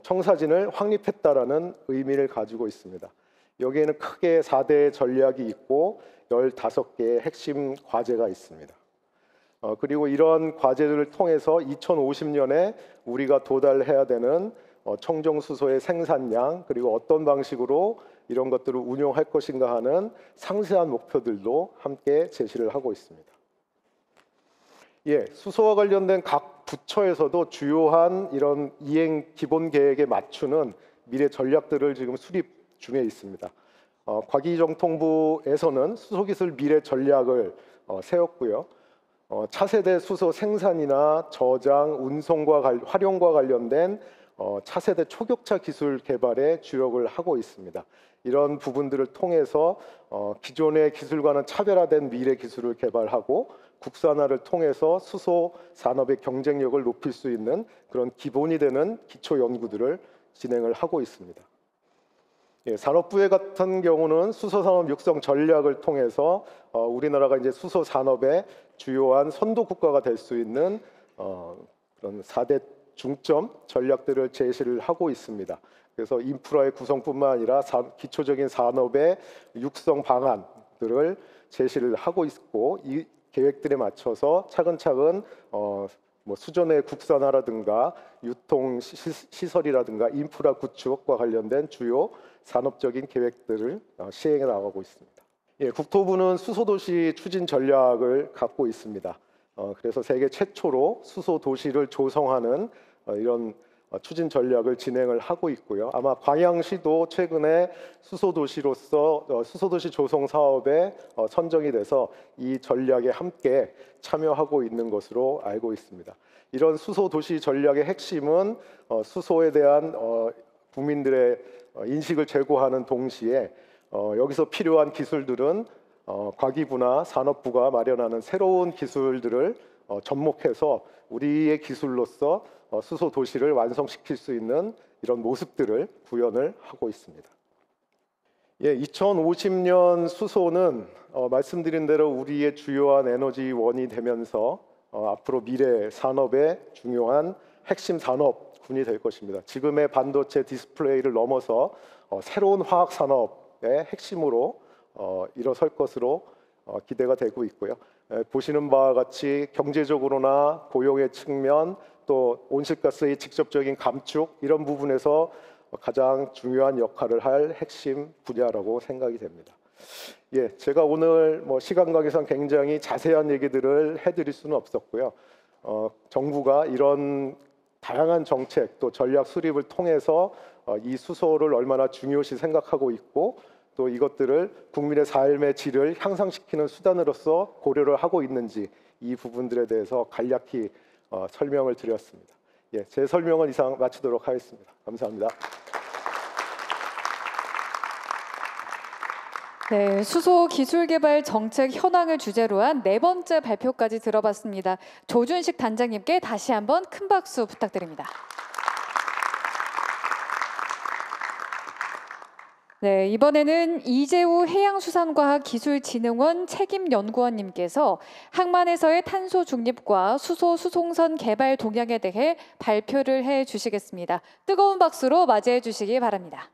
청사진을 확립했다라는 의미를 가지고 있습니다. 여기에는 크게 4대 전략이 있고 15개의 핵심 과제가 있습니다. 그리고 이런 과제들을 통해서 2050년에 우리가 도달해야 되는 청정수소의 생산량 그리고 어떤 방식으로 이런 것들을 운용할 것인가 하는 상세한 목표들도 함께 제시를 하고 있습니다. 수소와 관련된 각 부처에서도 주요한 이런 이행 기본 계획에 맞추는 미래 전략들을 지금 수립 중에 있습니다. 과기정통부에서는 수소기술 미래 전략을 세웠고요. 차세대 수소 생산이나 저장, 운송과 활용과 관련된 차세대 초격차 기술 개발에 주력을 하고 있습니다. 이런 부분들을 통해서 기존의 기술과는 차별화된 미래 기술을 개발하고 국산화를 통해서 수소 산업의 경쟁력을 높일 수 있는 그런 기본이 되는 기초 연구들을 진행을 하고 있습니다. 산업부회 같은 경우는 수소 산업 육성 전략을 통해서 우리나라가 이제 수소 산업의 주요한 선도 국가가 될 수 있는 그런 4대 중점 전략들을 제시를 하고 있습니다. 그래서 인프라의 구성뿐만 아니라 기초적인 산업의 육성 방안들을 제시를 하고 있고, 이 계획들에 맞춰서 차근차근 수전의 국산화라든가 유통 시설이라든가 인프라 구축과 관련된 주요 산업적인 계획들을 시행해 나가고 있습니다. 국토부는 수소도시 추진 전략을 갖고 있습니다. 그래서 세계 최초로 수소도시를 조성하는 이런 추진 전략을 진행을 하고 있고요. 아마 광양시도 최근에 수소도시로서 수소도시 조성 사업에 선정이 돼서 이 전략에 함께 참여하고 있는 것으로 알고 있습니다. 이런 수소도시 전략의 핵심은 수소에 대한 국민들의 인식을 제고하는 동시에 여기서 필요한 기술들은 과기부나 산업부가 마련하는 새로운 기술들을 접목해서 우리의 기술로서 수소 도시를 완성시킬 수 있는 이런 모습들을 구현을 하고 있습니다. 2050년 수소는 말씀드린 대로 우리의 주요한 에너지원이 되면서 앞으로 미래 산업의 중요한 핵심 산업군이 될 것입니다. 지금의 반도체 디스플레이를 넘어서 새로운 화학 산업의 핵심으로 일어설 것으로 기대가 되고 있고요. 보시는 바와 같이 경제적으로나 고용의 측면, 또 온실가스의 직접적인 감축, 이런 부분에서 가장 중요한 역할을 할 핵심 분야라고 생각이 됩니다. 제가 오늘 시간 관계상 굉장히 자세한 얘기들을 해드릴 수는 없었고요. 정부가 이런 다양한 정책 또 전략 수립을 통해서 이 수소를 얼마나 중요시 생각하고 있고, 또 이것들을 국민의 삶의 질을 향상시키는 수단으로서 고려를 하고 있는지, 이 부분들에 대해서 간략히 설명을 드렸습니다. 제 설명은 이상 마치도록 하겠습니다. 감사합니다. 네, 수소 기술 개발 정책 현황을 주제로 한 네 번째 발표까지 들어봤습니다. 조준식 단장님께 다시 한번 큰 박수 부탁드립니다. 네, 이번에는 이재우 해양수산과학기술진흥원 책임연구원님께서 항만에서의 탄소 중립과 수소 수송선 개발 동향에 대해 발표를 해 주시겠습니다. 뜨거운 박수로 맞이해 주시기 바랍니다.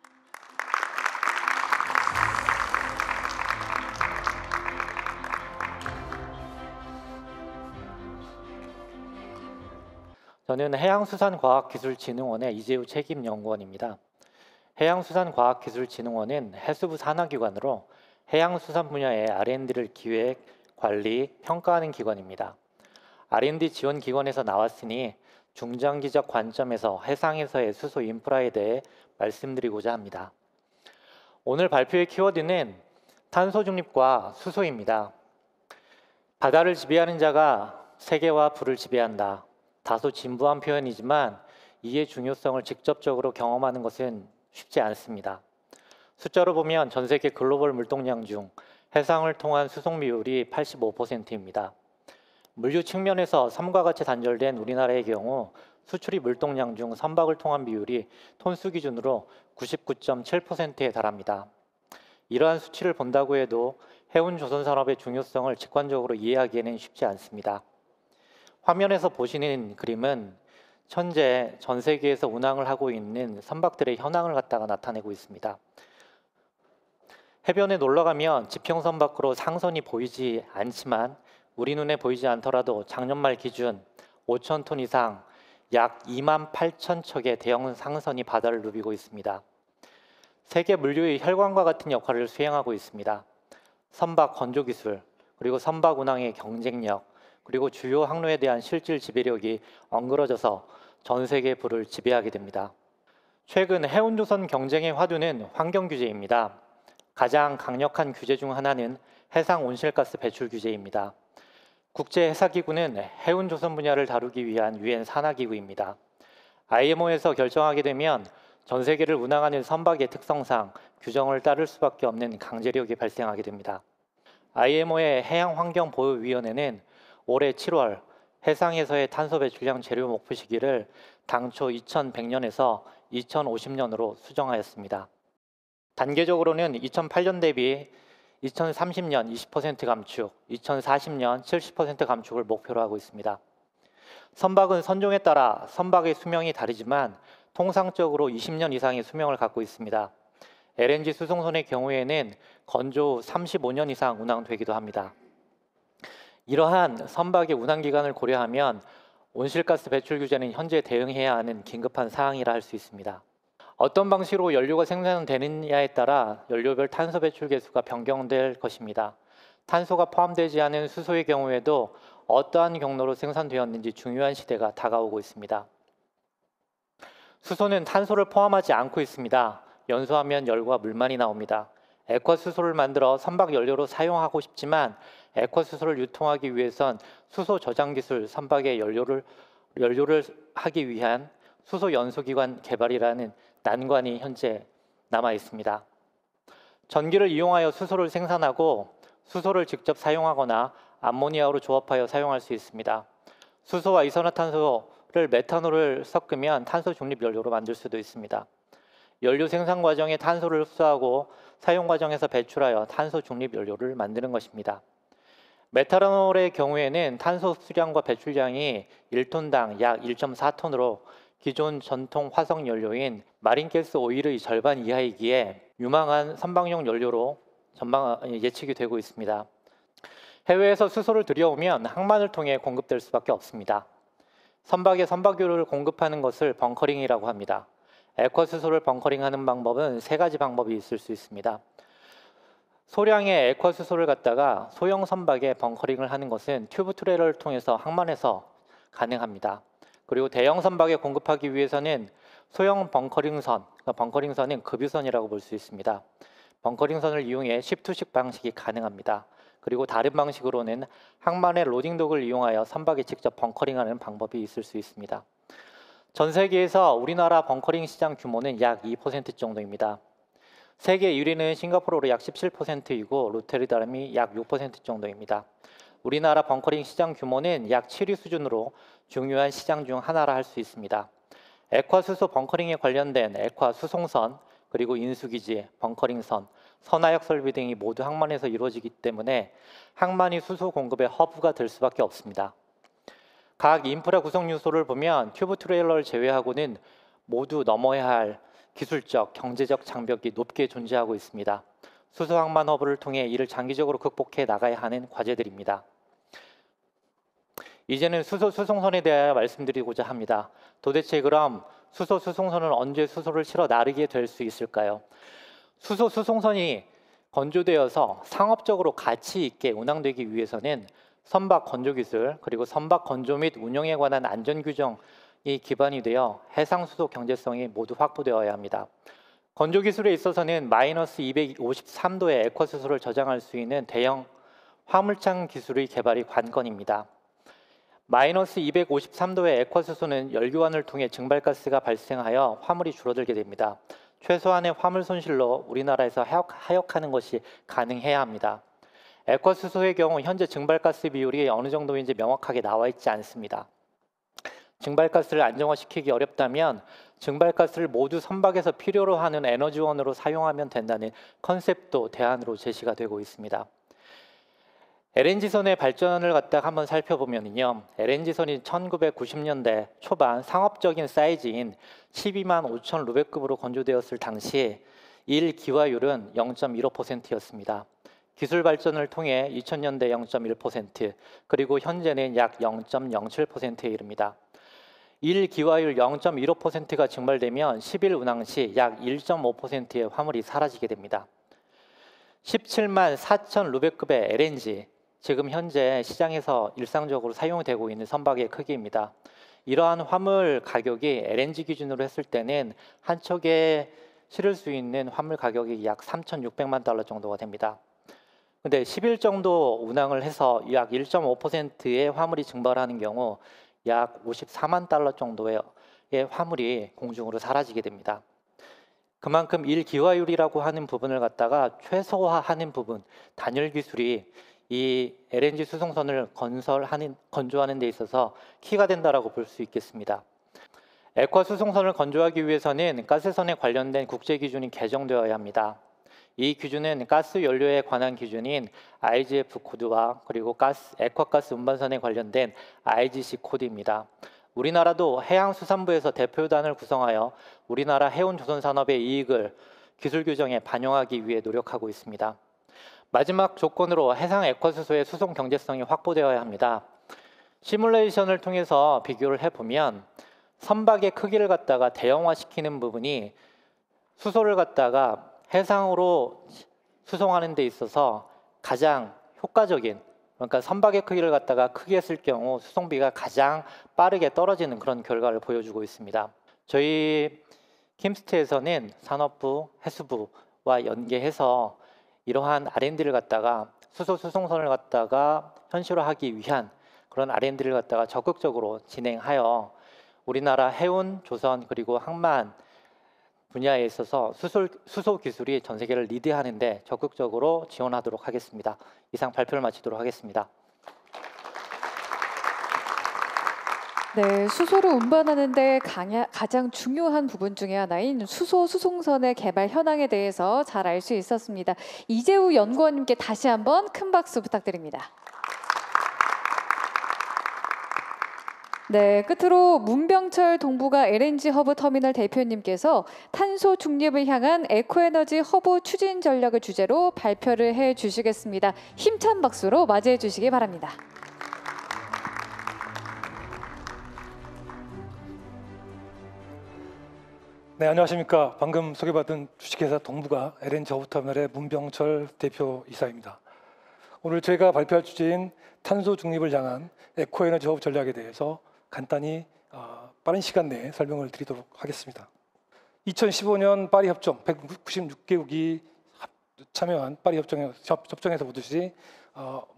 저는 해양수산과학기술진흥원의 이재우 책임연구원입니다. 해양수산과학기술진흥원은 해수부 산하기관으로 해양수산 분야의 R&D를 기획, 관리, 평가하는 기관입니다. R&D 지원 기관에서 나왔으니 중장기적 관점에서 해상에서의 수소 인프라에 대해 말씀드리고자 합니다. 오늘 발표의 키워드는 탄소 중립과 수소입니다. 바다를 지배하는 자가 세계와 불을 지배한다. 다소 진부한 표현이지만 이의 중요성을 직접적으로 경험하는 것은 쉽지 않습니다. 숫자로 보면 전 세계 글로벌 물동량 중 해상을 통한 수송 비율이 85%입니다. 물류 측면에서 섬과 같이 단절된 우리나라의 경우 수출입 물동량 중 선박을 통한 비율이 톤수 기준으로 99.7%에 달합니다. 이러한 수치를 본다고 해도 해운 조선 산업의 중요성을 직관적으로 이해하기에는 쉽지 않습니다. 화면에서 보시는 그림은 현재 전 세계에서 운항을 하고 있는 선박들의 현황을 갖다가 나타내고 있습니다. 해변에 놀러가면 지평선 밖으로 상선이 보이지 않지만 우리 눈에 보이지 않더라도 작년 말 기준 5,000톤 이상 약 28,000척의 대형 상선이 바다를 누비고 있습니다. 세계 물류의 혈관과 같은 역할을 수행하고 있습니다. 선박 건조 기술, 그리고 선박 운항의 경쟁력, 그리고 주요 항로에 대한 실질 지배력이 엉그러져서 전 세계 부를 지배하게 됩니다. 최근 해운조선 경쟁의 화두는 환경규제입니다. 가장 강력한 규제 중 하나는 해상 온실가스 배출 규제입니다. 국제해사기구는 해운조선 분야를 다루기 위한 유엔 산하기구입니다. IMO에서 결정하게 되면 전 세계를 운항하는 선박의 특성상 규정을 따를 수밖에 없는 강제력이 발생하게 됩니다. IMO의 해양환경보호위원회는 올해 7월 해상에서의 탄소 배출량 제로 목표 시기를 당초 2100년에서 2050년으로 수정하였습니다. 단계적으로는 2008년 대비 2030년 20% 감축, 2040년 70% 감축을 목표로 하고 있습니다. 선박은 선종에 따라 선박의 수명이 다르지만 통상적으로 20년 이상의 수명을 갖고 있습니다. LNG 수송선의 경우에는 건조 후 35년 이상 운항되기도 합니다. 이러한 선박의 운항 기간을 고려하면 온실가스 배출 규제는 현재 대응해야 하는 긴급한 사항이라 할 수 있습니다. 어떤 방식으로 연료가 생산되느냐에 따라 연료별 탄소 배출 계수가 변경될 것입니다. 탄소가 포함되지 않은 수소의 경우에도 어떠한 경로로 생산되었는지 중요한 시대가 다가오고 있습니다. 수소는 탄소를 포함하지 않고 있습니다. 연소하면 열과 물만이 나옵니다. 액화수소를 만들어 선박 연료로 사용하고 싶지만 액화수소를 유통하기 위해선 수소 저장 기술, 선박의 연료를 하기 위한 수소 연소기관 개발이라는 난관이 현재 남아 있습니다. 전기를 이용하여 수소를 생산하고 수소를 직접 사용하거나 암모니아로 조합하여 사용할 수 있습니다. 수소와 이산화탄소를 메탄올을 섞으면 탄소 중립 연료로 만들 수도 있습니다. 연료 생산 과정에 탄소를 흡수하고 사용 과정에서 배출하여 탄소 중립 연료를 만드는 것입니다. 메탄올의 경우에는 탄소 흡수량과 배출량이 1톤당 약 1.4톤으로 기존 전통 화석 연료인 마린가스 오일의 절반 이하이기에 유망한 선박용 연료로 예측이 되고 있습니다. 해외에서 수소를 들여오면 항만을 통해 공급될 수밖에 없습니다. 선박에 선박유를 공급하는 것을 벙커링이라고 합니다. 액화수소를 벙커링하는 방법은 3가지 방법이 있을 수 있습니다. 소량의 액화수소를 갖다가 소형 선박에 벙커링을 하는 것은 튜브 트레일러를 통해서 항만에서 가능합니다. 그리고 대형 선박에 공급하기 위해서는 소형 벙커링선, 벙커링선은 급유선이라고 볼 수 있습니다. 벙커링선을 이용해 십투식 방식이 가능합니다. 그리고 다른 방식으로는 항만의 로딩독을 이용하여 선박에 직접 벙커링하는 방법이 있을 수 있습니다. 전 세계에서 우리나라 벙커링 시장 규모는 약 2% 정도입니다. 세계 1위는 싱가포르로 약 17%이고 로테르담이 약 6% 정도입니다. 우리나라 벙커링 시장 규모는 약 7위 수준으로 중요한 시장 중 하나라 할 수 있습니다. 액화수소 벙커링에 관련된 액화수송선, 그리고 인수기지, 벙커링선, 선화역 설비 등이 모두 항만에서 이루어지기 때문에 항만이 수소 공급의 허브가 될 수밖에 없습니다. 각 인프라 구성 요소를 보면 튜브 트레일러를 제외하고는 모두 넘어야 할 기술적, 경제적 장벽이 높게 존재하고 있습니다. 수소 항만 허브를 통해 이를 장기적으로 극복해 나가야 하는 과제들입니다. 이제는 수소 수송선에 대하여 말씀드리고자 합니다. 도대체 그럼 수소 수송선은 언제 수소를 실어 나르게 될 수 있을까요? 수소 수송선이 건조되어서 상업적으로 가치 있게 운항되기 위해서는 선박 건조 기술, 그리고 선박 건조 및 운영에 관한 안전 규정이 기반이 되어 해상 수소 경제성이 모두 확보되어야 합니다. 건조 기술에 있어서는 마이너스 253도의 액화수소를 저장할 수 있는 대형 화물창 기술의 개발이 관건입니다. 마이너스 253도의 액화수소는 열교환을 통해 증발가스가 발생하여 화물이 줄어들게 됩니다. 최소한의 화물 손실로 우리나라에서 하역하는 것이 가능해야 합니다. 액화수소의 경우 현재 증발가스 비율이 어느 정도인지 명확하게 나와 있지 않습니다. 증발가스를 안정화시키기 어렵다면 증발가스를 모두 선박에서 필요로 하는 에너지원으로 사용하면 된다는 컨셉도 대안으로 제시가 되고 있습니다. LNG선의 발전을 갖다가 한번 살펴보면요, LNG선이 1990년대 초반 상업적인 사이즈인 12만 5천 루베급으로 건조되었을 당시 1기화율은 0.15%였습니다. 기술 발전을 통해 2000년대 0.1%, 그리고 현재는 약 0.07%에 이릅니다. 1기화율 0.15%가 증발되면 10일 운항 시 약 1.5%의 화물이 사라지게 됩니다. 17만 4천 루베급의 LNG, 지금 현재 시장에서 일상적으로 사용되고 있는 선박의 크기입니다. 이러한 화물 가격이 LNG 기준으로 했을 때는 한 척에 실을 수 있는 화물 가격이 약 3,600만 달러 정도가 됩니다. 근데 10일 정도 운항을 해서 약 1.5%의 화물이 증발하는 경우 약 54만 달러 정도의 화물이 공중으로 사라지게 됩니다. 그만큼 1기화율이라고 하는 부분을 갖다가 최소화하는 부분, 단열 기술이 이 LNG 수송선을 건조하는 데 있어서 키가 된다라고 볼 수 있겠습니다. 액화 수송선을 건조하기 위해서는 가스선에 관련된 국제 기준이 개정되어야 합니다. 이 기준은 가스 연료에 관한 기준인 IGF 코드와 그리고 액화가스 운반선에 관련된 IGC 코드입니다. 우리나라도 해양수산부에서 대표단을 구성하여 우리나라 해운조선 산업의 이익을 기술 규정에 반영하기 위해 노력하고 있습니다. 마지막 조건으로 해상 액화수소의 수송 경제성이 확보되어야 합니다. 시뮬레이션을 통해서 비교를 해보면 선박의 크기를 갖다가 대형화시키는 부분이 수소를 갖다가 해상으로 수송하는 데 있어서 가장 효과적인, 그러니까 선박의 크기를 갖다가 크게 했을 경우 수송비가 가장 빠르게 떨어지는 그런 결과를 보여주고 있습니다. 저희 킴스트에서는 산업부, 해수부와 연계해서 이러한 R&D를 갖다가 수소 수송선을 갖다가 현실화하기 위한 그런 R&D를 갖다가 적극적으로 진행하여 우리나라 해운, 조선 그리고 항만 분야에 있어서 수소 기술이 전 세계를 리드하는데 적극적으로 지원하도록 하겠습니다. 이상 발표를 마치도록 하겠습니다. 네, 수소를 운반하는 데 가장 중요한 부분 중에 하나인 수소 수송선의 개발 현황에 대해서 잘 알 수 있었습니다. 이재우 연구원님께 다시 한번 큰 박수 부탁드립니다. 네, 끝으로 문병철 동부가 LNG 허브 터미널 대표님께서 탄소 중립을 향한 에코에너지 허브 추진 전략을 주제로 발표를 해 주시겠습니다. 힘찬 박수로 맞이해 주시기 바랍니다. 네, 안녕하십니까. 방금 소개받은 주식회사 동부가 LNG 허브터미널의 문병철 대표이사입니다. 오늘 제가 발표할 주제인 탄소 중립을 향한 에코에너지 허브 전략에 대해서 간단히 빠른 시간 내에 설명을 드리도록 하겠습니다. 2015년 파리 협정 196개국이 참여한 파리 협정에서 보듯이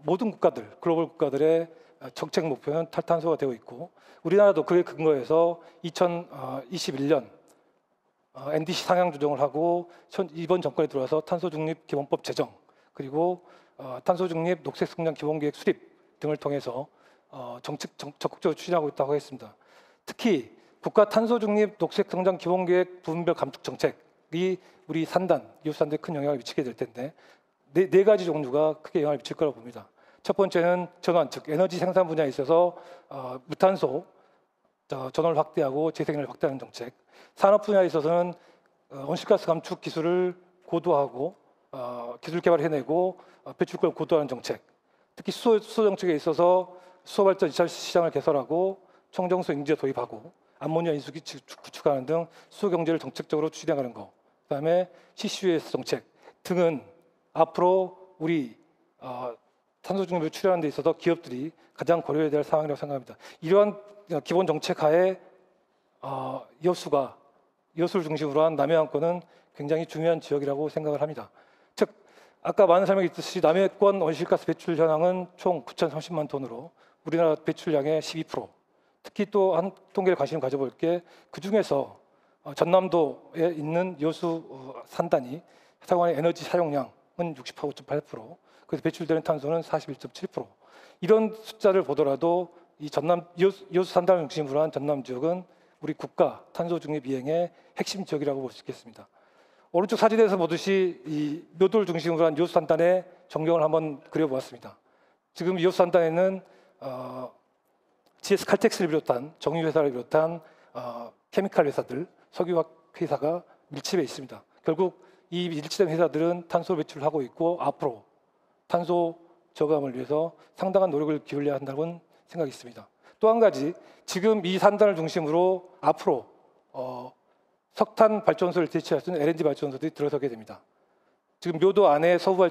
모든 국가들, 글로벌 국가들의 정책 목표는 탈탄소가 되어 있고 우리나라도 그에 근거해서 2021년 NDC 상향 조정을 하고 이번 정권에 들어와서 탄소중립 기본법 제정 그리고 탄소중립 녹색성장 기본계획 수립 등을 통해서 정책 적극적으로 추진하고 있다고 했습니다. 특히 국가 탄소중립 녹색성장 기본계획 부분별 감축 정책이 우리 산단, 이웃산단에 큰 영향을 미치게 될 텐데 네 가지 종류가 크게 영향을 미칠 거라고 봅니다. 첫 번째는 전환, 즉 에너지 생산 분야에 있어서 무탄소 전원을 확대하고 재생에너지를 확대하는 정책. 산업 분야에 있어서는 온실가스 감축 기술을 고도화하고 기술 개발을 해내고 배출권을 고도화하는 정책. 특히 수소 정책에 있어서 수소 발전 2차 시장을 개설하고 청정수 인재 도입하고 암모니아 인수기 구축하는 등 수소 경제를 정책적으로 추진하는 거. 그다음에 CCUS 정책 등은 앞으로 우리 탄소 중립을 추진하는 데 있어서 기업들이 가장 고려해야 될 사항이라고 생각합니다. 이러한 기본 정책 하에 여수를 중심으로 한 남해안권은 굉장히 중요한 지역이라고 생각을 합니다. 즉 아까 많은 설명이 있듯이 남해권 온실가스 배출 현황은 총 9,030만 톤으로 우리나라 배출량의 12%. 특히 또 한 통계를 관심 가져볼 게 그중에서 전남도에 있는 여수 산단이 사용하는 에너지 사용량은 65.8%, 그래서 배출되는 탄소는 41.7%. 이런 숫자를 보더라도 이 여수 산단을 중심으로 한 전남 지역은 우리 국가 탄소 중립 이행의 핵심 지역이라고 볼 수 있겠습니다. 오른쪽 사진에서 보듯이 이 묘도를 중심으로 한 여수 산단의 전경을 한번 그려보았습니다. 지금 여수 산단에는 GS 칼텍스를 비롯한 정유회사를 비롯한 케미칼 회사들, 석유화학 회사가 밀집해 있습니다. 결국 이 밀집된 회사들은 탄소 배출을 하고 있고 앞으로 탄소 저감을 위해서 상당한 노력을 기울여야 한다고 생각이 있습니다. 또 한 가지, 지금 이 산단을 중심으로 앞으로 석탄 발전소를 대체할 수 있는 LNG 발전소들이 들어서게 됩니다. 지금 묘도 안에 서부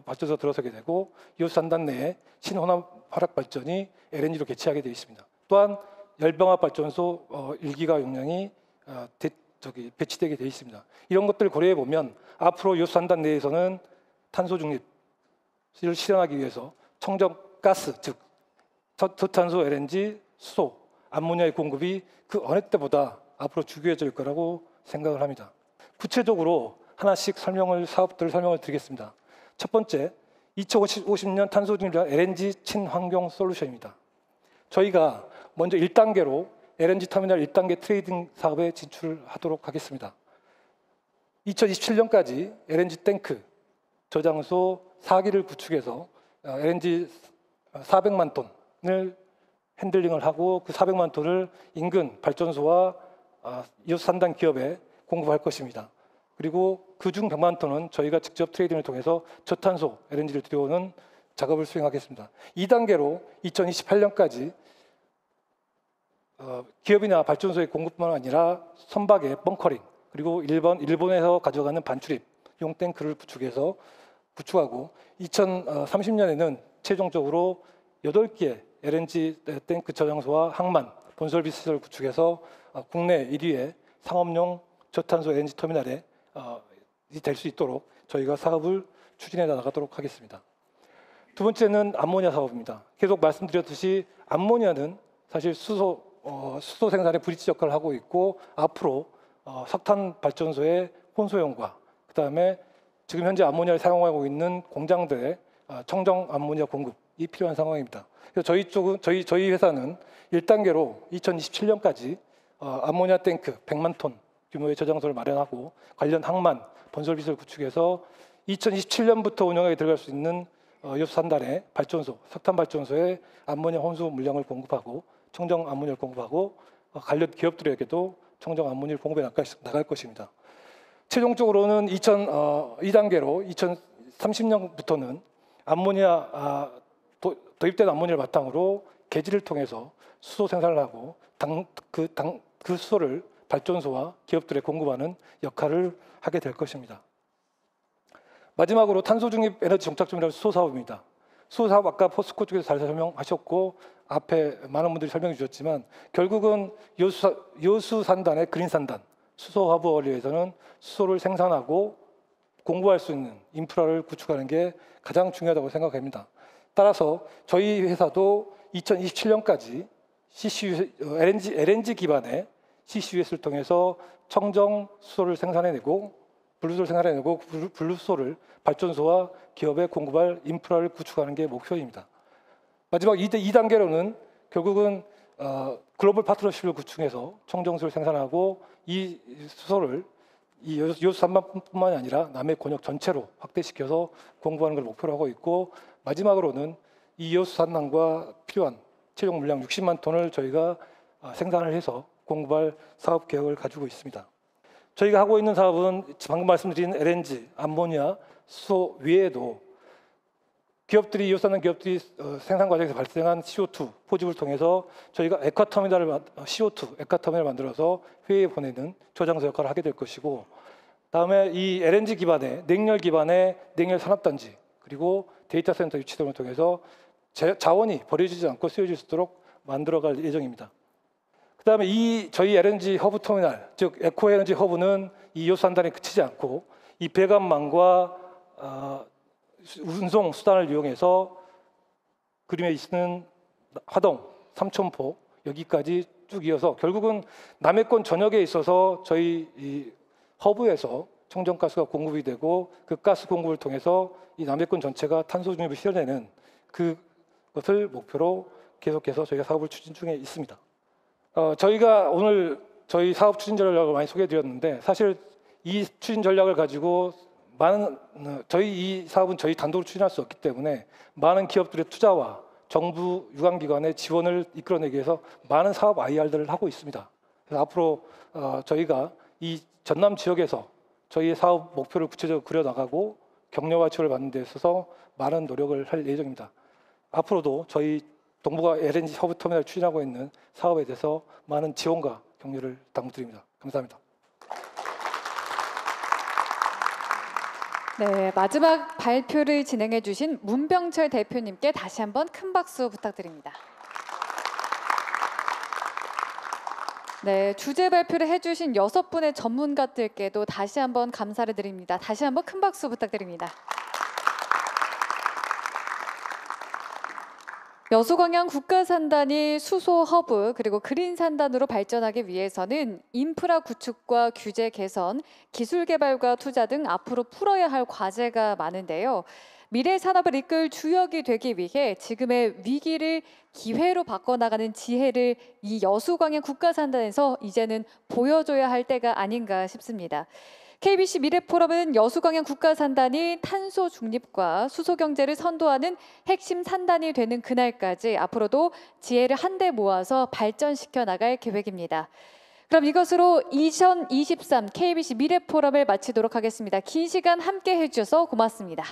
발전소 들어서게 되고 이 산단 내에 신혼합 화력 발전이 LNG로 개최하게 되어 있습니다. 또한 열병합 발전소 1기가 용량이 배치되게 되어 있습니다. 이런 것들을 고려해 보면 앞으로 이 산단 내에서는 탄소 중립을 실현하기 위해서 청정 가스, 즉 저탄소 LNG, 수소, 암모니아의 공급이 그 어느 때보다 앞으로 중요해질 거라고 생각을 합니다. 구체적으로 하나씩 사업들을 설명을 드리겠습니다. 첫 번째, 2050년 탄소 중립 LNG 친환경 솔루션입니다. 저희가 먼저 1단계로 LNG 터미널 1단계 트레이딩 사업에 진출하도록 하겠습니다. 2027년까지 LNG 탱크 저장소 4기를 구축해서 LNG 400만 톤을 핸들링을 하고 그 400만 톤을 인근 발전소와 여수산단 기업에 공급할 것입니다. 그리고 그중 100만 톤은 저희가 직접 트레이딩을 통해서 저탄소 LNG를 들여오는 작업을 수행하겠습니다. 2단계로 2028년까지 기업이나 발전소의 공급뿐만 아니라 선박의 벙커링 그리고 일본에서 가져가는 반출입용 탱크를 구축하고 2030년에는 최종적으로 8개의 LNG 탱크 저장소와 항만, 본설비 시설을 구축해서 국내 1위의 상업용 저탄소 LNG 터미널에 될 수 있도록 저희가 사업을 추진해 나가도록 하겠습니다. 두 번째는 암모니아 사업입니다. 계속 말씀드렸듯이 암모니아는 사실 수소 생산의 브릿지 역할을 하고 있고 앞으로 석탄 발전소의 혼소용과 그다음에 지금 현재 암모니아를 사용하고 있는 공장들의 청정 암모니아 공급이 필요한 상황입니다. 그래서 저희 회사는 1단계로 2027년까지 암모니아 탱크 100만 톤 규모의 저장소를 마련하고 관련 항만, 건설비서를 구축해서 2027년부터 운영에 들어갈 수 있는 여수산단의 발전소, 석탄 발전소에 암모니아 혼수 물량을 공급하고 청정 암모니아를 공급하고 관련 기업들에게도 청정 암모니아를 공급해 나갈 것입니다. 최종적으로는 2단계로 2030년부터는 암모니아 도입된 암모니아를 바탕으로 계지를 통해서 수소 생산을 하고 그 수소를 발전소와 기업들에 공급하는 역할을 하게 될 것입니다. 마지막으로 탄소 중립 에너지 정착점이라는 수소 사업입니다. 수소 사업 아까 포스코 쪽에서 잘 설명하셨고 앞에 많은 분들이 설명해 주셨지만 결국은 여수 산단의 그린 산단 수소 허브 원리에서는 수소를 생산하고 공부할 수 있는 인프라를 구축하는 게 가장 중요하다고 생각합니다. 따라서 저희 회사도 2027년까지 LNG 기반의 CCUS를 통해서 청정 수소를 생산해내고 블루수소를 생산해내고 블루수소를 발전소와 기업에 공급할 인프라를 구축하는 게 목표입니다. 마지막 2단계로는 결국은 글로벌 파트너십을 구축해서 청정수를 생산하고 이 수소를 이 여수산만뿐만이 아니라 남해 권역 전체로 확대시켜서 공급하는 걸 목표로 하고 있고 마지막으로는 이 여수산단과 필요한 최종 물량 60만 톤을 저희가 생산을 해서 공급할 사업 계획을 가지고 있습니다. 저희가 하고 있는 사업은 방금 말씀드린 LNG, 암모니아, 수소 외에도 기업들이 여수산단 기업들이 생산 과정에서 발생한 CO2 포집을 통해서 저희가 CO2 액화터미널을 만들어서 해외에 보내는 저장소 역할을 하게 될 것이고 다음에 이 LNG 기반의 냉열 기반의 냉열 산업단지 그리고 데이터 센터 유치 등을 통해서 자원이 버려지지 않고 쓰여질 수 있도록 만들어갈 예정입니다. 그다음에 저희 LNG 허브 터미널, 즉 에코 에너지 허브는 이 여수산단에 그치지 않고 이 배관망과 운송 수단을 이용해서 그림에 있는 화동, 삼천포 여기까지 쭉 이어서 결국은 남해권 전역에 있어서 저희 이 허브에서 청정가스가 공급이 되고 그 가스 공급을 통해서 이 남해권 전체가 탄소 중립을 실현내는 그것을 목표로 계속해서 저희가 사업을 추진 중에 있습니다. 저희가 오늘 저희 사업 추진 전략을 많이 소개해드렸는데 사실 이 추진 전략을 가지고 이 사업은 저희 단독으로 추진할 수 없기 때문에 많은 기업들의 투자와 정부 유관기관의 지원을 이끌어내기 위해서 많은 사업 IR들을 하고 있습니다. 그래서 앞으로 저희가 이 전남 지역에서 저희의 사업 목표를 구체적으로 그려나가고 격려와 지원을 받는 데 있어서 많은 노력을 할 예정입니다. 앞으로도 저희 동북아 LNG 허브 터미널 추진하고 있는 사업에 대해서 많은 지원과 격려를 당부드립니다. 감사합니다. 네, 마지막 발표를 진행해 주신 문병철 대표님께 다시 한번 큰 박수 부탁드립니다. 네, 주제 발표를 해주신 6분의 전문가들께도 다시 한번 감사를 드립니다. 다시 한번 큰 박수 부탁드립니다. 여수광양 국가산단이 수소 허브 그리고 그린 산단으로 발전하기 위해서는 인프라 구축과 규제 개선, 기술 개발과 투자 등 앞으로 풀어야 할 과제가 많은데요. 미래 산업을 이끌 주역이 되기 위해 지금의 위기를 기회로 바꿔나가는 지혜를 이 여수광양 국가산단에서 이제는 보여줘야 할 때가 아닌가 싶습니다. KBC 미래포럼은 여수광양 국가산단이 탄소 중립과 수소 경제를 선도하는 핵심 산단이 되는 그날까지 앞으로도 지혜를 한데 모아서 발전시켜 나갈 계획입니다. 그럼 이것으로 2023 KBC 미래포럼을 마치도록 하겠습니다. 긴 시간 함께 해주셔서 고맙습니다.